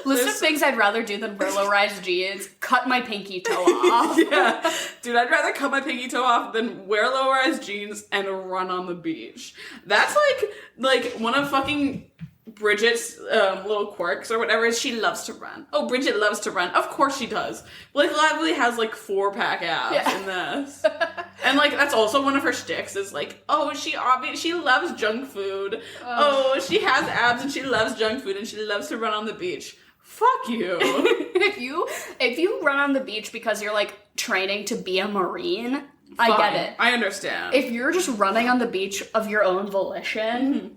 A: List of things I'd rather do than wear low-rise jeans, cut my pinky toe off.
B: Yeah. Dude, I'd rather cut my pinky toe off than wear low-rise jeans and run on the beach. That's like one of fucking Bridget's little quirks or whatever is she loves to run. Oh, Bridget loves to run. Of course she does. Blake Lively has 4-pack abs in this. And that's also one of her shticks is she loves junk food. Oh, she has abs and she loves junk food and she loves to run on the beach. Fuck you.
A: if you run on the beach because you're training to be a Marine, I get it.
B: I understand.
A: If you're just running on the beach of your own volition,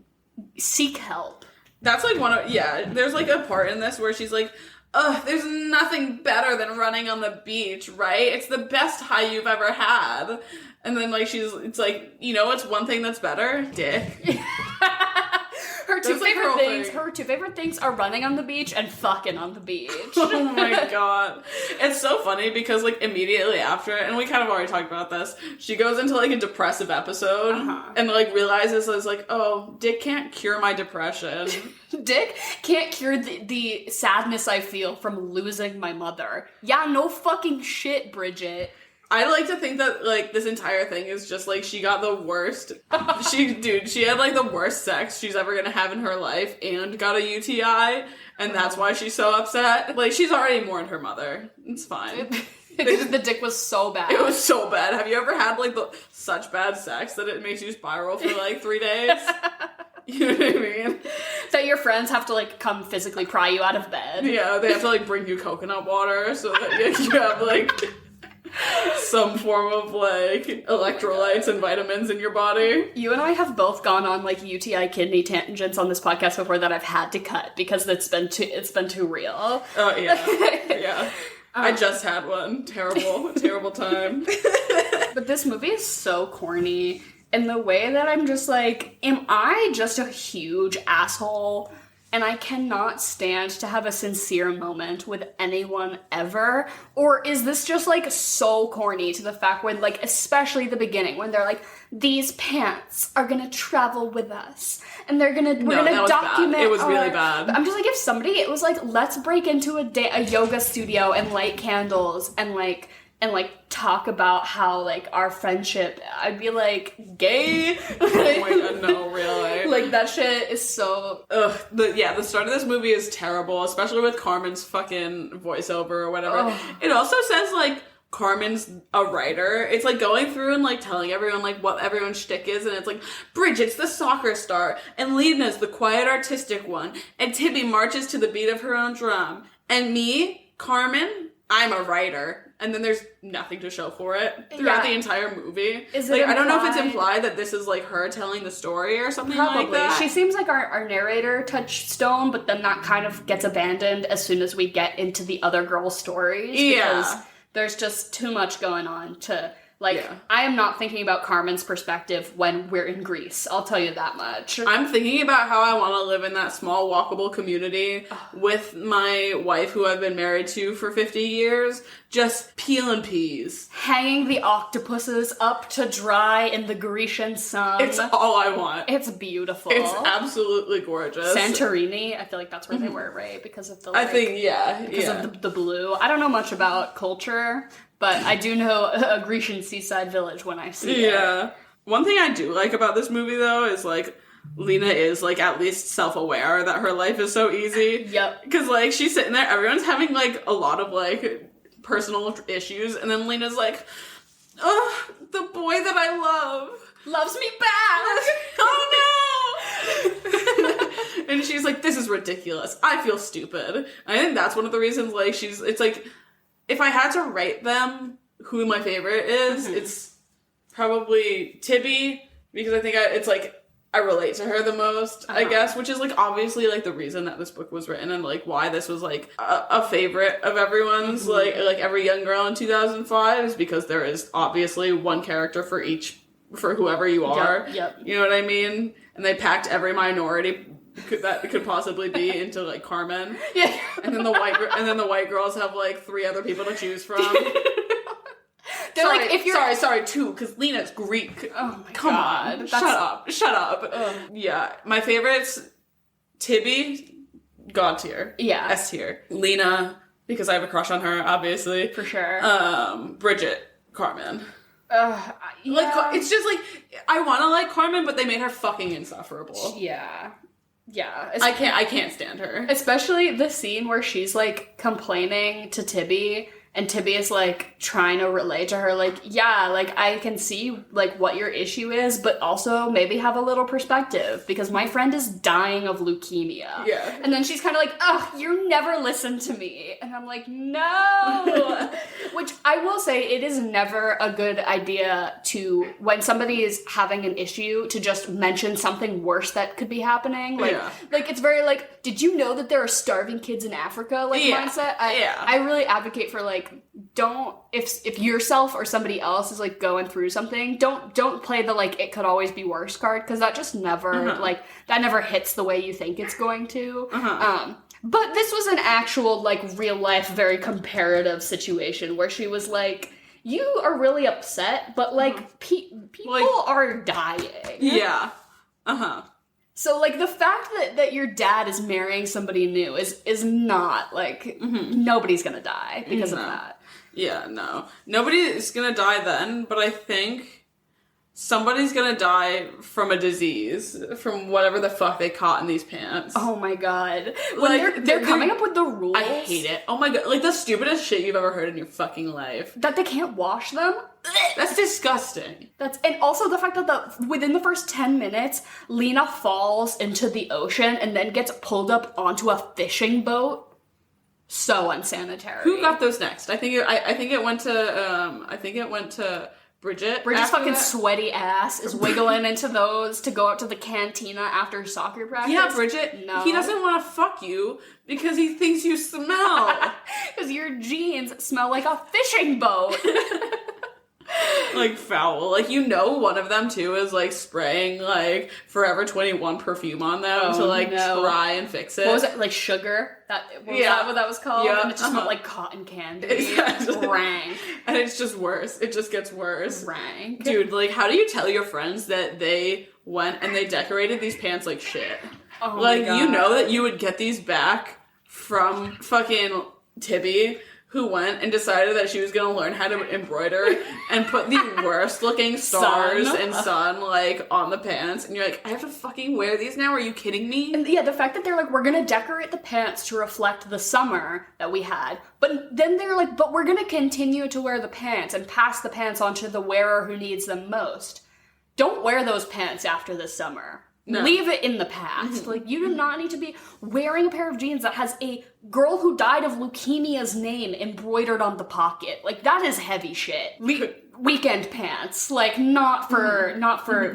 A: seek help.
B: That's there's a part in this where she's like, ugh, there's nothing better than running on the beach, right? It's the best high you've ever had. And then it's one thing that's better? Dick.
A: Her two
B: That's, like,
A: favorite
B: whole
A: things.
B: thing.
A: Her two favorite things are running on the beach and fucking on the beach.
B: Oh my god. It's so funny because, like, immediately after, and we kind of already talked about this, she goes into, like, a depressive episode and, like, realizes, it's like, oh, Dick can't cure my depression.
A: Dick can't cure the sadness I feel from losing my mother. Yeah, no fucking shit, Bridget.
B: I like to think that, like, this entire thing is just, like, she got the worst. She had, like, the worst sex she's ever gonna have in her life and got a UTI, and that's why she's so upset. Like, she's already mourned her mother. It's fine.
A: The dick was so bad.
B: It was so bad. Have you ever had, like, such bad sex that it makes you spiral for, like, 3 days? You know what I mean?
A: That your friends have to, like, come physically pry you out of bed.
B: Yeah, they have to, like, bring you coconut water so that you have, like... some form of, like, electrolytes and vitamins in your body.
A: You and I have both gone on, like, UTI kidney tangents on this podcast before that I've had to cut because it's been too real.
B: Oh, yeah. Yeah. I just had one. Terrible time.
A: But this movie is so corny in the way that I'm just like, am I just a huge asshole? And I cannot stand to have a sincere moment with anyone ever? Or is this just, like, so corny to the fact when, like, especially the beginning, when they're like, these pants are gonna travel with us. And we're gonna document.
B: Bad. It was really bad.
A: I'm just like, if it was like, let's break into a yoga studio and light candles and talk about how, like, our friendship, I'd be like, gay.
B: Oh my god, no, really.
A: Like, that shit is so...
B: Ugh. The start of this movie is terrible, especially with Carmen's fucking voiceover or whatever.
A: Oh.
B: It also says, like, Carmen's a writer. It's, like, going through and, like, telling everyone, like, what everyone's shtick is, and it's like, Bridget's the soccer star, and Lena's the quiet artistic one, and Tibby marches to the beat of her own drum. And me, Carmen, I'm a writer. And then there's nothing to show for it throughout the entire movie.
A: Is it
B: like, I don't know if it's
A: implied?
B: implied that this is, like, her telling the story or something
A: Probably.
B: like that.
A: She seems like our narrator touchstone, but then that kind of gets abandoned as soon as we get into the other girls' stories.
B: Yeah.
A: Because there's just too much going on to... Like, I am not thinking about Carmen's perspective when we're in Greece. I'll tell you that much.
B: I'm thinking about how I want to live in that small, walkable community with my wife, who I've been married to for 50 years, just peeling peas.
A: Hanging the octopuses up to dry in the Grecian sun.
B: It's all I want.
A: It's beautiful.
B: It's absolutely gorgeous.
A: Santorini, I feel like that's where they were, right? Because of the, like,
B: I think,
A: because of the blue. I don't know much about culture, but I do know a Grecian seaside village when I see it.
B: Yeah. One thing I do like about this movie, though, is, like, Lena is, like, at least self-aware that her life is so easy.
A: Yep.
B: Because, like, she's sitting there, everyone's having, like, a lot of, like, personal issues, and then Lena's like, oh, the boy that I love
A: Loves me back!
B: Oh, no! And she's like, this is ridiculous. I feel stupid. And I think that's one of the reasons, like, it's like, if I had to rate them, who my favorite is, it's probably Tibby, because I think it's like, I relate to her the most, I guess, which is, like, obviously, like, the reason that this book was written and, like, why this was, like, a favorite of everyone's, like, every young girl in 2005 is because there is obviously one character for whoever you are.
A: Yep.
B: You know what I mean? And they packed every minority that could possibly be into, like, Carmen.
A: Yeah.
B: And then the white girls have, like, 3 other people to choose from.
A: Like, if you're...
B: Sorry, 2, because Lena's Greek.
A: Oh my
B: Come
A: God.
B: on. Shut up. Yeah, my favorites, Tibby, God tier.
A: Yeah.
B: S tier. Lena, because I have a crush on her, obviously.
A: For sure.
B: Bridget, Carmen.
A: Yeah.
B: Like, it's just, like, I want to like Carmen, but they made her fucking insufferable.
A: Yeah.
B: I can't stand her.
A: Especially the scene where she's, like, complaining to Tibby, and Tibby is, like, trying to relate to her, like, yeah, like, I can see, like, what your issue is, but also maybe have a little perspective, because my friend is dying of leukemia.
B: Yeah.
A: And then she's kind of like, ugh, you never listen to me. And I'm like, no! Which I will say, it is never a good idea to, when somebody is having an issue, to just mention something worse that could be happening. Like, like, it's very, like, did you know that there are starving kids in Africa, like, mindset? I really advocate for, like, like, don't, if yourself or somebody else is like going through something, don't play the like it could always be worse card, because that just never like that never hits the way you think it's going to. But this was an actual like real life, very comparative situation where she was like, you are really upset, but like people like, are dying.
B: Yeah.
A: So, like, the fact that your dad is marrying somebody new is not, like, nobody's gonna die because of that.
B: Yeah, no. Nobody is gonna die then, but I think somebody's gonna die from a disease, from whatever the fuck they caught in these pants.
A: Oh my god. When they're coming up with the rules.
B: I hate it. Oh my god. Like, the stupidest shit you've ever heard in your fucking life.
A: That they can't wash them.
B: That's disgusting.
A: And also the fact that within the first 10 minutes, Lena falls into the ocean and then gets pulled up onto a fishing boat. So unsanitary.
B: Who got those next? I think it went to Bridget.
A: Bridget's fucking sweaty ass is wiggling into those to go out to the cantina after soccer practice.
B: Yeah, Bridget. No. He doesn't want to fuck you because he thinks you smell.
A: Because your jeans smell like a fishing boat.
B: Like, foul. Like, you know, one of them too is like spraying like Forever 21 perfume on them to like try and fix it.
A: What was it, like sugar? Was that what that was called?
B: Yeah.
A: And it just smelled like cotton candy.
B: Exactly.
A: Rank.
B: And it's just worse. It just gets worse.
A: Rank.
B: Dude, like, how do you tell your friends that they went and they decorated these pants like shit?
A: Oh
B: like,
A: my God.
B: You know that you would get these back from fucking Tibby, who went and decided that she was going to learn how to embroider and put the worst looking stars and sun, like, on the pants. And you're like, I have to fucking wear these now? Are you kidding me?
A: And yeah, the fact that they're like, we're going to decorate the pants to reflect the summer that we had. But then they're like, but we're going to continue to wear the pants and pass the pants on to the wearer who needs them most. Don't wear those pants after the summer. No. Leave it in the past. Like, you do not need to be wearing a pair of jeans that has a girl who died of leukemia's name embroidered on the pocket. Like, that is heavy shit. Weekend pants. Like, not for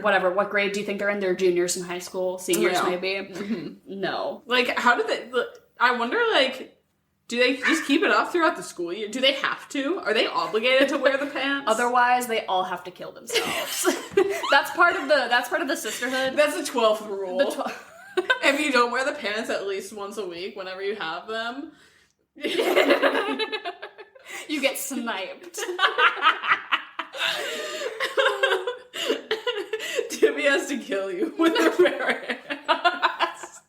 A: whatever. What grade do you think they're in? They're juniors in high school, seniors maybe. No.
B: Like, how do they? I wonder, like, do they just keep it up throughout the school year? Do they have to? Are they obligated to wear the pants?
A: Otherwise, they all have to kill themselves. That's part of the sisterhood.
B: That's the 12th rule. If you don't wear the pants at least once a week, whenever you have them,
A: you get sniped.
B: Tibby has to kill you with her bare hands.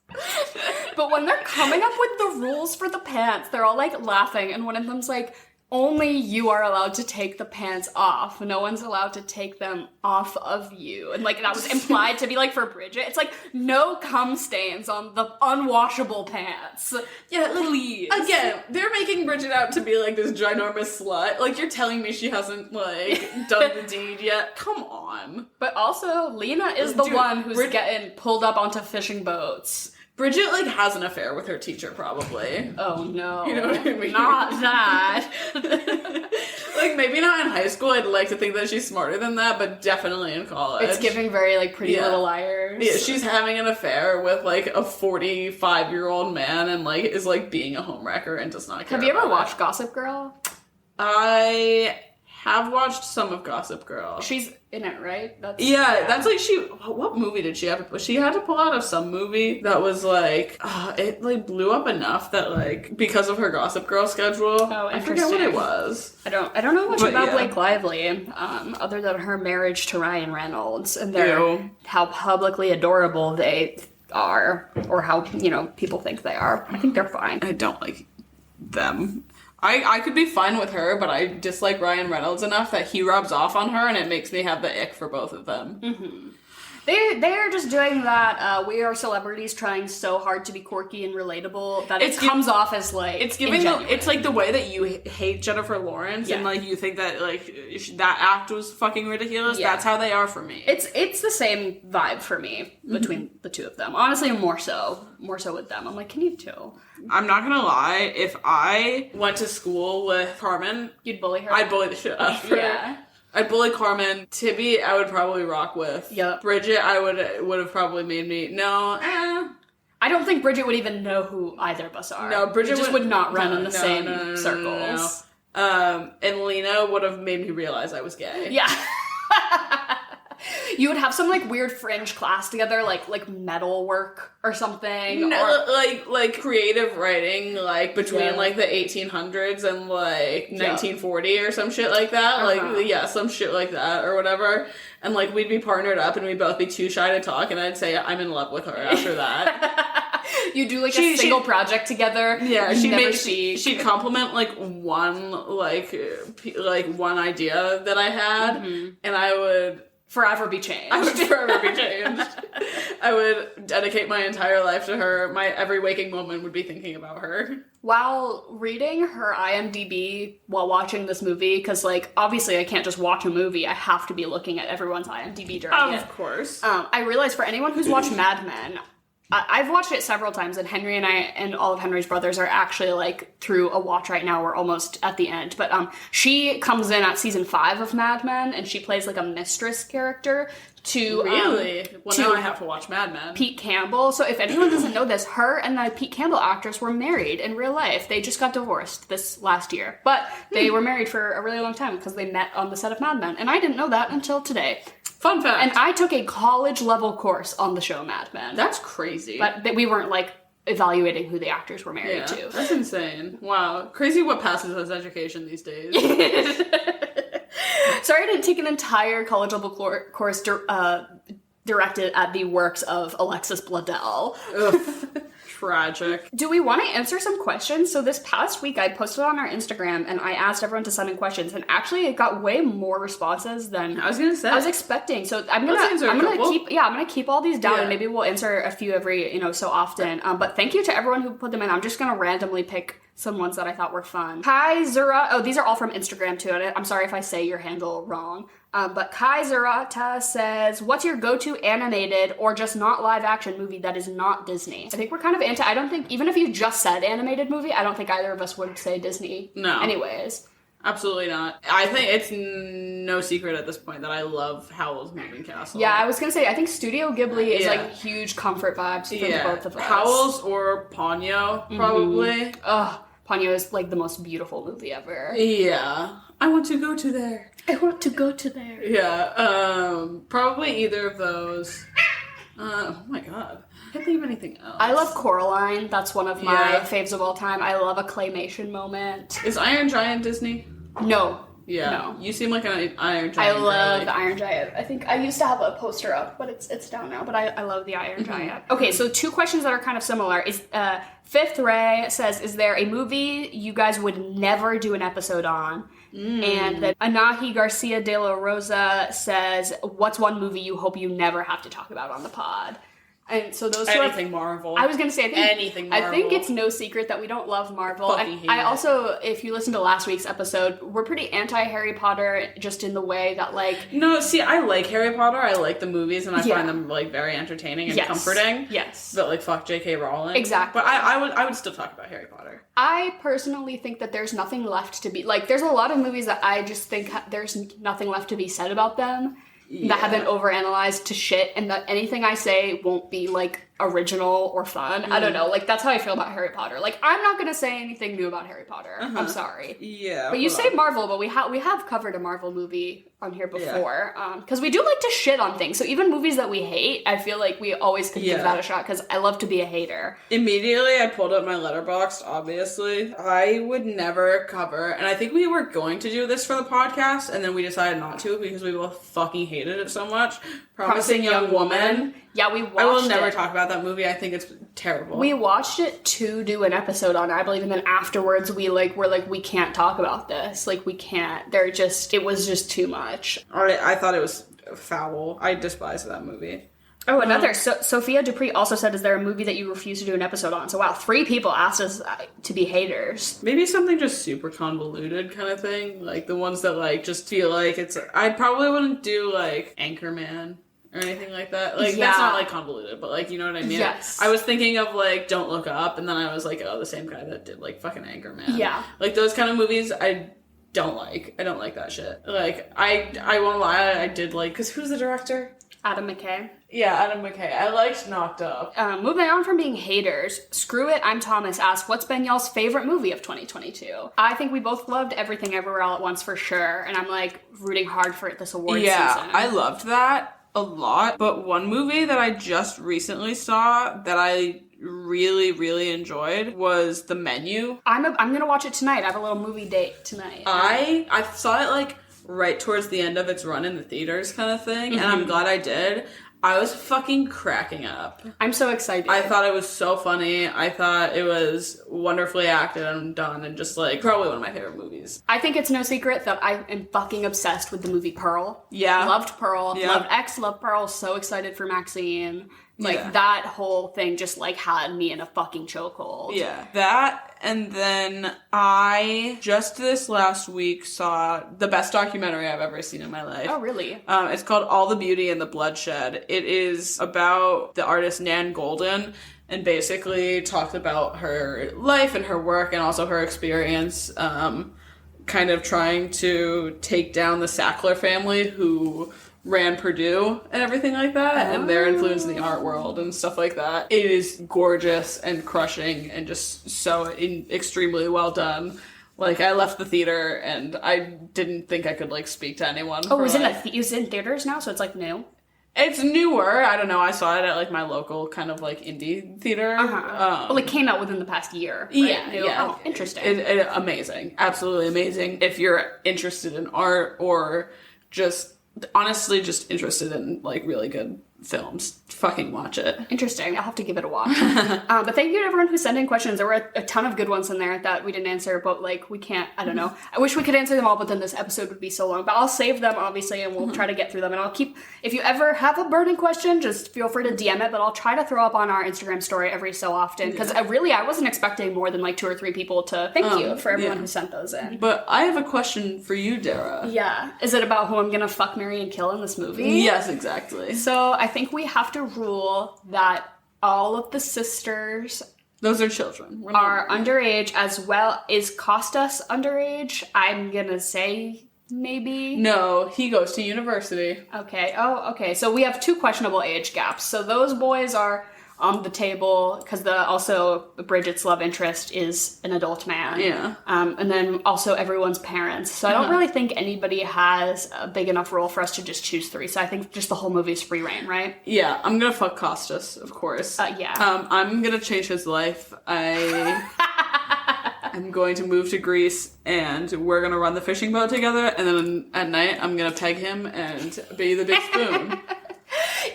A: But when they're coming up with the rules for the pants, they're all like laughing, and one of them's like, only you are allowed to take the pants off. No one's allowed to take them off of you. And like that was implied to be like for Bridget. It's like no cum stains on the unwashable pants.
B: Yeah,
A: please.
B: Again, they're making Bridget out to be like this ginormous slut. Like, you're telling me she hasn't like done the deed yet? Come on.
A: But also, Lena is the one who's getting pulled up onto fishing boats.
B: Bridget, like, has an affair with her teacher, probably.
A: Oh, no.
B: You know what I mean?
A: Not that.
B: Like, maybe not in high school. I'd like to think that she's smarter than that, but definitely in college.
A: It's giving very, like, Pretty Little Liars.
B: Yeah, she's having an affair with, like, a 45-year-old man and, like, is, like, being a homewrecker and does not care.
A: Have you ever watched Gossip Girl?
B: I have watched some of Gossip Girl.
A: She's in it, right? That's
B: like what movie did she have? She had to pull out of some movie that was like, it like blew up enough that like, because of her Gossip Girl schedule.
A: Oh,
B: I forget what it was.
A: I don't know much about Blake Lively, other than her marriage to Ryan Reynolds and how publicly adorable they are, or how, people think they are. I think they're fine.
B: I don't like them. I could be fine with her, but I dislike Ryan Reynolds enough that he rubs off on her, and it makes me have the ick for both of them.
A: Mm-hmm. They're just doing that. We are celebrities trying so hard to be quirky and relatable that it comes off as like
B: it's like the way that you hate Jennifer Lawrence and like you think that like that act was fucking ridiculous. Yeah. That's how they are for me.
A: It's the same vibe for me between the two of them. Honestly, more so with them. I'm like, can you too?
B: I'm not gonna lie. If I went to school with Carmen,
A: you'd bully her.
B: I'd bully the shit out of her.
A: Yeah.
B: I'd bully Carmen. Tibby, I would probably rock with.
A: Yep.
B: Bridget, I would have probably made me. No,
A: I don't think Bridget would even know who either of us are.
B: No, Bridget
A: would not run in the same circles.
B: And Lena would have made me realize I was gay.
A: Yeah. You would have some like weird fringe class together, like metal work or something.
B: No, like creative writing, like between like the 1800s and like 1940 or some shit like that. Like, yeah, some shit like that or whatever. And like we'd be partnered up and we'd both be too shy to talk, and I'd say I'm in love with her after that.
A: You do like a single project together.
B: Yeah, she'd compliment like one one idea that I had, and I would
A: forever be changed.
B: I would forever be changed. I would dedicate my entire life to her. My every waking moment would be thinking about her.
A: While reading her IMDb while watching this movie, because, like, obviously I can't just watch a movie, I have to be looking at everyone's IMDb during it.
B: Of course.
A: I realized for anyone who's watched Mad Men, I've watched it several times, and Henry and I and all of Henry's brothers are actually, like, through a watch right now. We're almost at the end. But she comes in at season 5 of Mad Men, and she plays, like, a mistress character to...
B: Really? Well, now I have to watch Mad Men.
A: Pete Campbell. So if anyone doesn't know this, her and the Pete Campbell actress were married in real life. They just got divorced this last year. But they were married for a really long time because they met on the set of Mad Men. And I didn't know that until today.
B: Fun fact.
A: And I took a college-level course on the show Mad Men.
B: That's crazy.
A: But we weren't, like, evaluating who the actors were married to.
B: That's insane. Wow. Crazy what passes as education these days.
A: Sorry I didn't take an entire college-level course directed at the works of Alexis Bledel.
B: Ugh. Tragic.
A: Do we want to answer some questions? So this past week I posted on our Instagram and I asked everyone to send in questions, and actually it got way more responses than
B: I was expecting.
A: So I'm gonna keep all these down, and maybe we'll answer a few every so often. But thank you to everyone who put them in. I'm just gonna randomly pick some ones that I thought were fun. Kai Zura, these are all from Instagram too. I'm sorry if I say your handle wrong. But Kai Zurata says, what's your go-to animated or just not live action movie that is not Disney? I think we're kind of I don't think, even if you just said animated movie, I don't think either of us would say Disney.
B: No.
A: Anyways.
B: Absolutely not. I think it's no secret at this point that I love Howl's Moving Castle.
A: Yeah, I was gonna say, I think Studio Ghibli is like huge comfort vibes for both of us.
B: Howl's or Ponyo, probably.
A: Ugh, Ponyo is like the most beautiful movie ever.
B: Yeah. I want to go to there.
A: I want to go to there.
B: Yeah, probably either of those. Oh my god. I can't think of anything else.
A: I love Coraline. That's one of my faves of all time. I love a claymation moment.
B: Is Iron Giant Disney?
A: No.
B: Yeah.
A: No.
B: You seem like an Iron Giant.
A: I love the Iron Giant. I think I used to have a poster up, but it's down now. But I love the Iron Giant. Okay, so 2 questions that are kind of similar. Is Fifth Ray says, is there a movie you guys would never do an episode on? And then Anahi Garcia de la Rosa says, what's one movie you hope you never have to talk about on the pod? And so those
B: anything Marvel.
A: I was gonna say,
B: anything Marvel.
A: I think it's no secret that we don't love Marvel. I also, if you listen to last week's episode, we're pretty anti-Harry Potter, just in the way that, like...
B: No, see, I like Harry Potter. I like the movies, and I find them, like, very entertaining and comforting.
A: Yes.
B: But, like, fuck J.K. Rowling.
A: Exactly.
B: But I would still talk about Harry Potter.
A: I personally think that there's nothing left to be... Like, there's a lot of movies that I just think there's nothing left to be said about them. That have been overanalyzed to shit, and that anything I say won't be, like, original or fun. I don't know. Like, that's how I feel about Harry Potter. Like, I'm not gonna say anything new about Harry Potter. I'm sorry.
B: Yeah.
A: But you say Marvel, but we have covered a Marvel movie on here before. Because we do like to shit on things. So even movies that we hate, I feel like we always could give that a shot, because I love to be a hater.
B: Immediately, I pulled up my Letterboxd, obviously. I would never cover, and I think we were going to do this for the podcast, and then we decided not to because we both fucking hated it so much. Promising Young Woman.
A: Yeah, we watched it.
B: I will never talk about that movie. I think it's terrible.
A: We watched it to do an episode on it, I believe, and then afterwards we were like, we can't talk about this. Like, we can't. It was just too much.
B: I thought it was foul. I despised that movie.
A: Oh, another. Sophia Dupree also said, is there a movie that you refuse to do an episode on? So, wow, 3 people asked us to be haters.
B: Maybe something just super convoluted kind of thing. Like, the ones that, like, just feel like it's... I probably wouldn't do, like, Anchorman or anything like that. Like, that's not, like, convoluted, but, like, you know what I mean?
A: Yes.
B: I was thinking of, like, Don't Look Up, and then I was like, oh, the same guy that did, like, fucking Anchorman.
A: Yeah.
B: Like, those kind of movies, I don't like. I don't like that shit. Like, I won't lie, I did like... Because who's the director?
A: Adam McKay.
B: Yeah, Adam McKay. I liked Knocked Up.
A: Moving on from being haters, Screw It, I'm Thomas asked, what's been y'all's favorite movie of 2022? I think we both loved Everything Everywhere All at Once for sure, and I'm like rooting hard for it this award season.
B: Yeah, I loved that a lot, but one movie that I just recently saw that I really, really enjoyed was The Menu.
A: I'm gonna watch it tonight. I have a little movie date tonight.
B: I saw it like right towards the end of its run in the theaters kind of thing, and I'm glad I did. I was fucking cracking up.
A: I'm so excited.
B: I thought it was so funny. I thought it was wonderfully acted and done, and just like probably one of my favorite movies.
A: I think it's no secret that I am fucking obsessed with the movie Pearl.
B: Yeah.
A: Loved Pearl.
B: Yeah.
A: Loved X, loved Pearl. So excited for Maxine. Like, that whole thing just, like, had me in a fucking chokehold.
B: Yeah. That, and then I just this last week saw the best documentary I've ever seen in my life.
A: Oh, really?
B: It's called All the Beauty and the Bloodshed. It is about the artist Nan Golden, and basically talked about her life and her work and also her experience kind of trying to take down the Sackler family who ran Purdue and everything like that, and their influence in the art world and stuff like that. It is gorgeous and crushing and just so extremely well done. Like, I left the theater and I didn't think I could, like, speak to anyone.
A: Oh, it was in theaters now, so it's, like, new?
B: It's newer. I don't know. I saw it at, like, my local kind of, like, indie theater.
A: Well, it came out within the past year. Right?
B: Yeah.
A: Oh, interesting.
B: Amazing. Absolutely amazing. If you're interested in art or just, honestly, just interested in, like, really good films, fucking watch it.
A: Interesting. I'll have to give it a watch. But thank you to everyone who sent in questions. There were a ton of good ones in there that we didn't answer, but, like, we can't, I don't know. I wish we could answer them all, but then this episode would be so long. But I'll save them, obviously, and we'll try to get through them. And I'll keep, if you ever have a burning question, just feel free to DM it, but I'll try to throw up on our Instagram story every so often. Because I wasn't expecting more than, like, 2 or 3 people to thank you for everyone who sent those in.
B: But I have a question for you, Dara.
A: Yeah. Is it about who I'm gonna fuck, marry, and kill in this movie?
B: Yes, exactly.
A: So I think we have to rule that all of the sisters
B: Those are children.
A: are underage, as well. Is Costas underage? I'm gonna say maybe.
B: No, he goes to university.
A: Okay. Oh, okay. So we have 2 questionable age gaps. So those boys are on the table because also Bridget's love interest is an adult man.
B: Yeah.
A: And then also everyone's parents. So I don't really think anybody has a big enough role for us to just choose 3. So I think just the whole movie is free reign, right?
B: Yeah, I'm gonna fuck Costas, of course.
A: Yeah.
B: I'm gonna change his life. I'm going to move to Greece, and we're gonna run the fishing boat together, and then at night I'm gonna peg him and be the big spoon.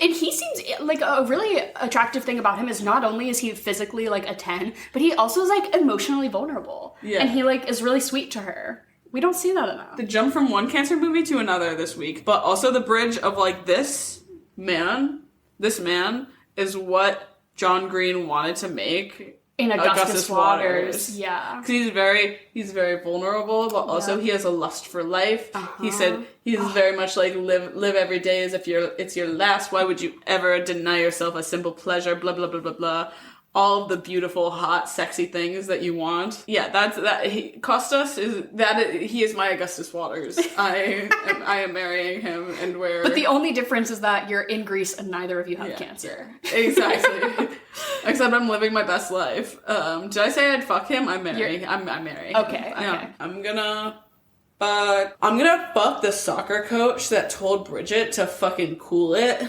A: And he seems like a really attractive thing about him is not only is he physically like a 10, but he also is like emotionally vulnerable. Yeah. And he like is really sweet to her. We don't see that enough.
B: The jump from one cancer movie to another this week, but also the bridge of like this man is what John Green wanted to make
A: in Augustus Waters. Yeah.
B: Because he's very vulnerable, but also he has a lust for life. He said he's very much like live every day as if it's your last. Why would you ever deny yourself a simple pleasure? Blah blah blah blah blah. All of the beautiful, hot, sexy things that you want. Yeah, Costas he is my Augustus Waters. I am marrying him, and we're.
A: But the only difference is that you're in Greece and neither of you have cancer.
B: Exactly. Except I'm living my best life. Did I say I'd fuck him? I'm marrying. I'm marrying.
A: Okay.
B: Him. Yeah, I'm gonna fuck the soccer coach that told Bridget to fucking cool it.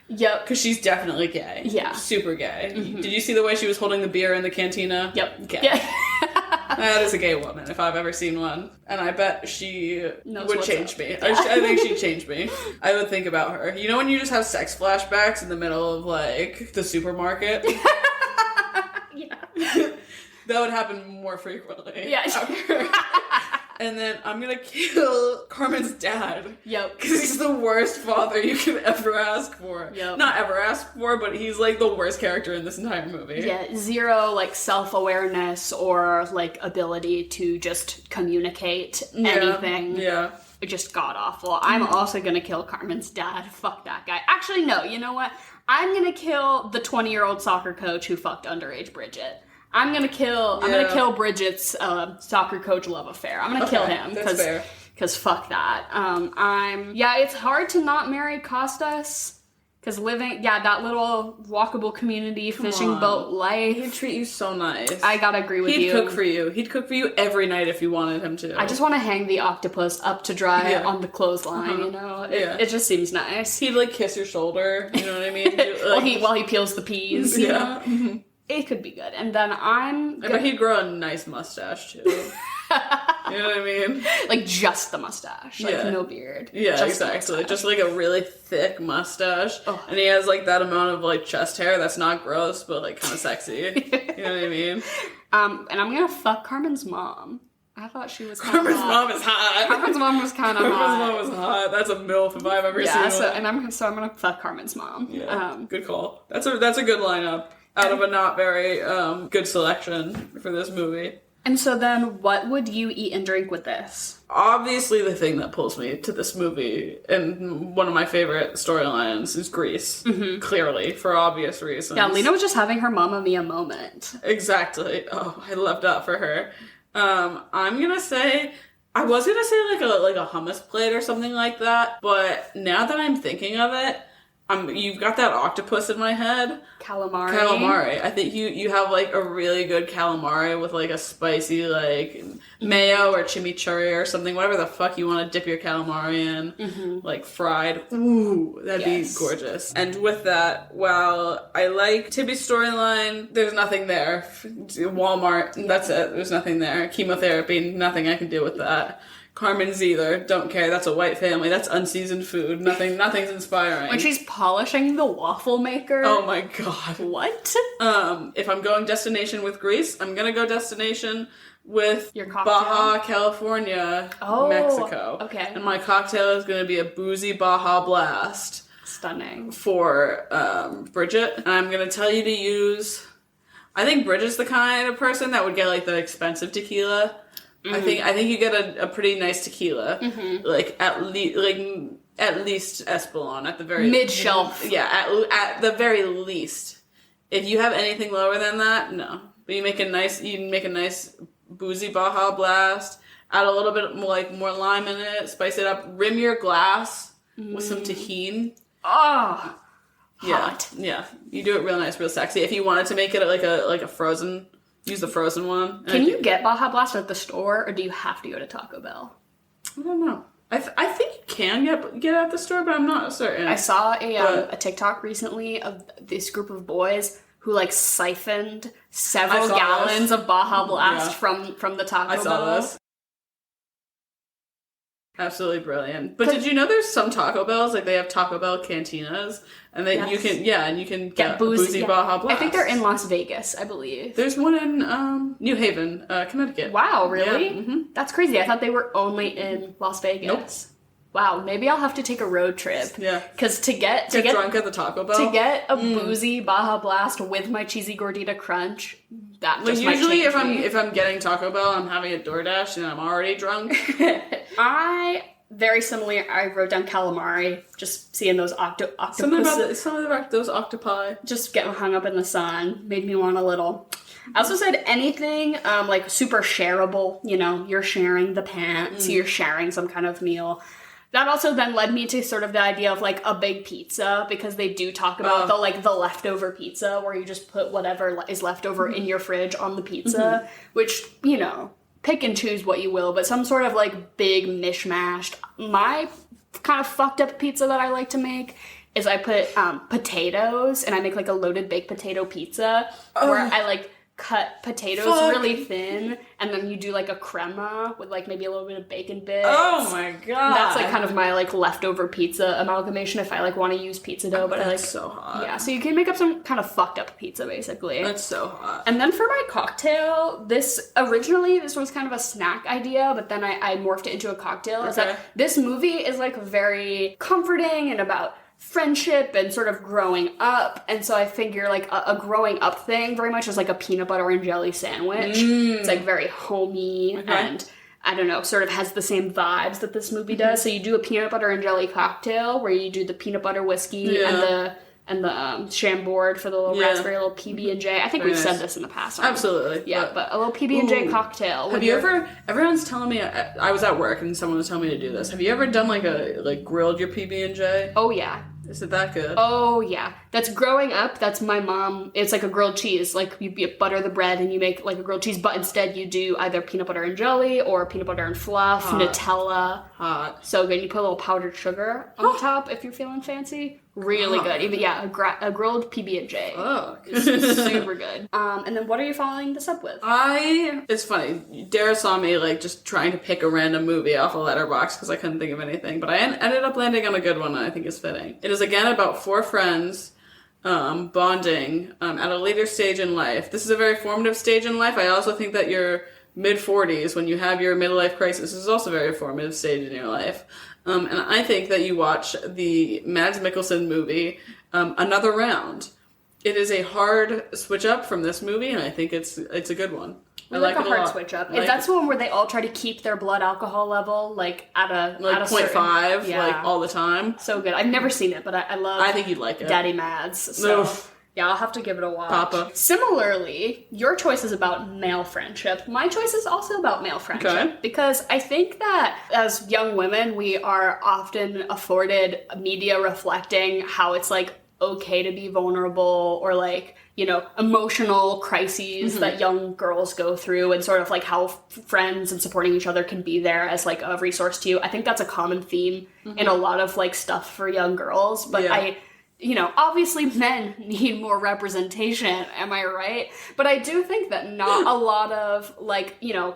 A: Yep.
B: Because she's definitely gay.
A: Yeah.
B: Super gay. Mm-hmm. Did you see the way she was holding the beer in the cantina?
A: Yep.
B: Gay.
A: Yeah.
B: That is a gay woman, if I've ever seen one. And I bet she would change me.
A: Yeah.
B: I think she'd change me. I would think about her. You know when you just have sex flashbacks in the middle of, like, the supermarket?
A: Yeah.
B: That would happen more frequently.
A: Yeah.
B: And then I'm gonna kill Carmen's dad.
A: Yep.
B: Because he's the worst father you could ever ask for.
A: Yep.
B: Not ever ask for, but he's like the worst character in this entire movie.
A: Yeah, 0 like self-awareness or like ability to just communicate anything.
B: Yeah.
A: Just god awful. I'm also gonna kill Carmen's dad. Fuck that guy. Actually, no, you know what? I'm gonna kill the 20-year-old soccer coach who fucked underage Bridget. I'm gonna kill Bridget's soccer coach love affair. I'm gonna kill him because fuck that. It's hard to not marry Costas Because that little walkable community, fishing boat life.
B: He'd treat you so nice.
A: I gotta agree with you.
B: He'd cook for you. He'd cook for you every night if you wanted him to.
A: I just want to hang the octopus up to dry on the clothesline, you know? It just seems nice.
B: He'd, like, kiss your shoulder, you know what I mean? Like,
A: while he peels the peas, you know?
B: Mm-hmm.
A: It could be good. And then
B: But he'd grow a nice mustache, too. You know what I mean?
A: Like, just the mustache. Like, no beard.
B: Yeah,
A: just
B: exactly. Just, like, a really thick mustache. Oh. And he has, like, that amount of, like, chest hair that's not gross, but, like, kind of sexy. You know what I mean?
A: And I'm gonna fuck Carmen's mom. I thought she was kind of
B: Carmen's mom is hot.
A: Carmen's mom was kind of hot.
B: Carmen's mom was hot. That's a MILF if I've ever seen one.
A: And I'm gonna fuck Carmen's mom.
B: Yeah, good call. That's a good lineup. Out of a not very good selection for this movie.
A: And so then, what would you eat and drink with this?
B: Obviously, the thing that pulls me to this movie, and one of my favorite storylines, is Grease. Mm-hmm. Clearly, for obvious reasons.
A: Yeah, Lena was just having her Mamma Mia moment.
B: Exactly. Oh, I love that for her. I'm gonna say... I was gonna say like a hummus plate or something like that, but now that I'm thinking of it, you've got that octopus in my head. Calamari. I think you have like a really good calamari with like a spicy like mayo or chimichurri or something, whatever the fuck you want to dip your calamari in, like fried. Ooh, that'd be gorgeous. And with that, while I like Tibby's storyline, there's nothing there. Walmart, that's it. There's nothing there. Chemotherapy, nothing I can do with that. Carmen's either. Don't care. That's a white family. That's unseasoned food. Nothing's inspiring.
A: When she's polishing the waffle maker.
B: Oh my god.
A: What?
B: If I'm going destination with Greece, I'm gonna go destination with
A: your cocktail?
B: Baja California, Mexico.
A: Okay.
B: And my cocktail is gonna be a boozy Baja Blast.
A: Stunning.
B: For Bridget. And I'm gonna tell you to use... I think Bridget's the kind of person that would get like the expensive tequila. Mm-hmm. I think you get a pretty nice tequila, like at least Espolon at the very
A: mid shelf.
B: Yeah, at the very least. If you have anything lower than that, no. But you can make a nice boozy Baja Blast. Add a little bit more lime in it. Spice it up. Rim your glass with some tahini.
A: Oh,
B: hot. Yeah. You do it real nice, real sexy. If you wanted to make it like a frozen. Use the frozen one.
A: Can you get Baja Blast at the store, or do you have to go to Taco Bell?
B: I don't know. I think you can get at the store, but I'm not certain.
A: I saw a TikTok recently of this group of boys who like siphoned several gallons of Baja Blast from the Taco Bell.
B: I saw this. Absolutely brilliant. But did you know there's some Taco Bells, like they have Taco Bell cantinas, and that you can get boozy Baja Blast.
A: I think they're in Las Vegas, I believe.
B: There's one in New Haven, Connecticut.
A: Wow, really?
B: Yeah. Mm-hmm.
A: That's crazy. I thought they were only in Las Vegas.
B: Nope.
A: Wow, maybe I'll have to take a road trip.
B: Yeah.
A: Because to get
B: drunk at the Taco Bell,
A: to get a boozy Baja Blast with my cheesy gordita crunch, that just might
B: usually
A: change me.
B: if I'm getting Taco Bell, I'm having a DoorDash and I'm already drunk.
A: Very similarly, I wrote down calamari, just seeing those octopuses.
B: Something about those octopi.
A: Just getting hung up in the sun made me want a little. I also said anything like super shareable, you know, you're sharing the pants, you're sharing some kind of meal. That also then led me to sort of the idea of like a big pizza, because they do talk about the leftover pizza where you just put whatever is left over in your fridge on the pizza, which, you know, pick and choose what you will, but some sort of like big mishmashed. My kind of fucked up pizza that I like to make is I put potatoes, and I make like a loaded baked potato pizza where I like cut potatoes really thin, and then you do like a crema with like maybe a little bit of bacon bits.
B: Oh my god.
A: That's like kind of my like leftover pizza amalgamation if I like want to use pizza dough, but I like
B: so hot.
A: Yeah, so you can make up some kind of fucked up pizza basically.
B: That's so hot.
A: And then for my cocktail, this was kind of a snack idea, but then I morphed it into a cocktail. Okay. Is that this movie is like very comforting and about friendship and sort of growing up, and so I figure like a growing up thing very much is like a peanut butter and jelly sandwich. It's like very homey and I don't know, sort of has the same vibes that this movie does. So you do a peanut butter and jelly cocktail where you do the peanut butter whiskey and the Chambord for the little raspberry, little PB&J. I think we've said this in the past.
B: Absolutely.
A: Yeah, but a little PB&J cocktail.
B: Have you ever, everyone's telling me, I was at work and someone was telling me to do this. Have you ever done grilled your PB&J?
A: Oh yeah.
B: Is it that good?
A: Oh, yeah. That's growing up. That's my mom. It's like a grilled cheese. Like, you butter the bread and you make like a grilled cheese, but instead you do either peanut butter and jelly or peanut butter and fluff, Nutella.
B: Hot.
A: So good. You put a little powdered sugar on the top if you're feeling fancy. Really good. Even, yeah, a grilled PB&J.
B: Oh.
A: It's super good. And then what are you following this up with?
B: It's funny. Dara saw me, like, just trying to pick a random movie off a letterbox because I couldn't think of anything. But I ended up landing on a good one that I think is fitting. It is, again, about 4 friends bonding at a later stage in life. This is a very formative stage in life. I also think that your mid-40s, when you have your midlife crisis, is also a very formative stage in your life. And I think that you watch the Mads Mikkelsen movie, Another Round. It is a hard switch up from this movie, and I think it's a good one.
A: I like a hard switch up. If that's the one where they all try to keep their blood alcohol level like at a
B: 0.5 like all the time.
A: So good. I've never seen it, but I love.
B: I think you'd like it,
A: Daddy Mads. So.
B: Oof.
A: Yeah, I'll have to give it a watch.
B: Papa.
A: Similarly, your choice is about male friendship. My choice is also about male friendship. Okay. Because I think that as young women, we are often afforded media reflecting how it's like okay to be vulnerable or like, you know, emotional crises that young girls go through and sort of like how friends and supporting each other can be there as like a resource to you. I think that's a common theme in a lot of like stuff for young girls. But you know, obviously men need more representation, am I right? But I do think that not a lot of, like, you know,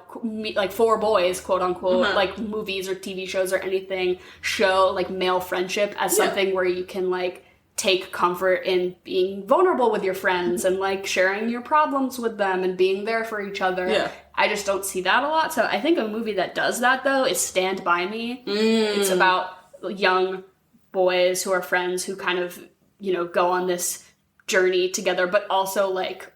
A: like for boys, quote unquote, like movies or TV shows or anything show, like, male friendship as something where you can, like, take comfort in being vulnerable with your friends and, like, sharing your problems with them and being there for each other. Yeah. I just don't see that a lot. So I think a movie that does that, though, is Stand By Me. It's about young boys who are friends who kind of, you know, go on this journey together, but also like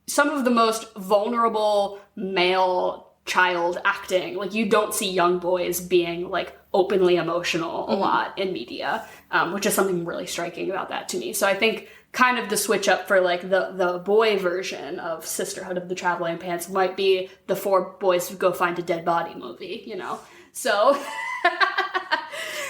A: some of the most vulnerable male child acting. Like you don't see young boys being like openly emotional a lot in media, which is something really striking about that to me. So I think kind of the switch up for like the boy version of Sisterhood of the Traveling Pants might be the 4 boys who go find a dead body movie, you know? So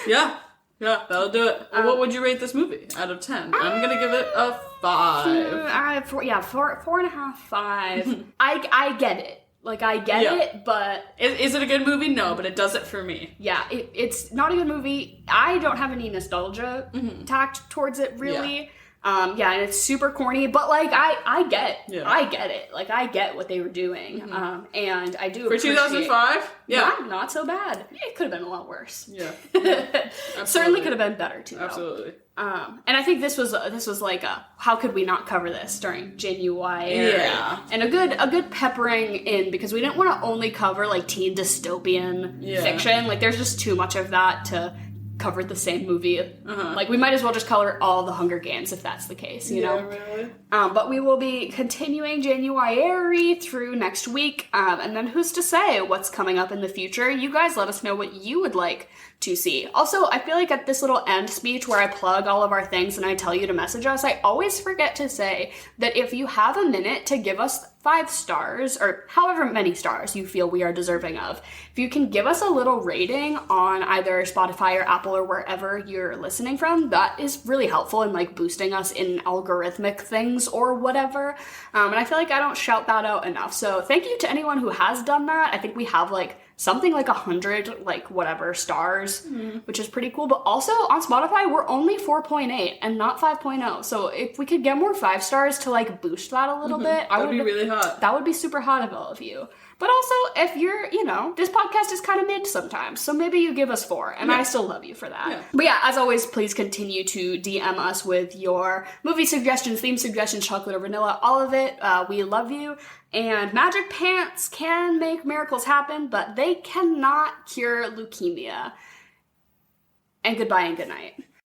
B: yeah, that'll do it. What would you rate this movie out of 10? I'm gonna give it a 5.
A: 4.5, 5. I get it. Like, I get it, but...
B: Is it a good movie? No, but it does it for me.
A: Yeah, it's not a good movie. I don't have any nostalgia tacked towards it, really. And it's super corny, but, like, I get it. Like, I get what they were doing. And I do appreciate...
B: For 2005? Yeah.
A: Not so bad. It could have been a lot worse.
B: Yeah.
A: Certainly could have been better, too,
B: Absolutely.
A: And I think this was like how could we not cover this during January? Yeah. And a good peppering in, because we didn't want to only cover like teen dystopian fiction. Like there's just too much of that to cover the same movie. Like we might as well just color all the Hunger Games if that's the case, you know?
B: Really.
A: But we will be continuing January through next week. And then who's to say what's coming up in the future? You guys let us know what you would like to see. Also, I feel like at this little end speech where I plug all of our things and I tell you to message us, I always forget to say that if you have a minute to give us 5 stars, or however many stars you feel we are deserving of, if you can give us a little rating on either Spotify or Apple or wherever you're listening from, that is really helpful in like boosting us in algorithmic things or whatever. And I feel like I don't shout that out enough. So thank you to anyone who has done that. I think we have like something like 100, like whatever stars, which is pretty cool. But also on Spotify, we're only 4.8 and not 5.0. So if we could get more 5 stars to like boost that a little bit,
B: that would be really hot.
A: That would be super hot of all of you. But also, if you're, you know, this podcast is kind of mid sometimes, so maybe you give us 4, and I still love you for that. Yeah. But yeah, as always, please continue to DM us with your movie suggestions, theme suggestions, chocolate or vanilla, all of it. We love you. And magic pants can make miracles happen, but they cannot cure leukemia. And goodbye and good night.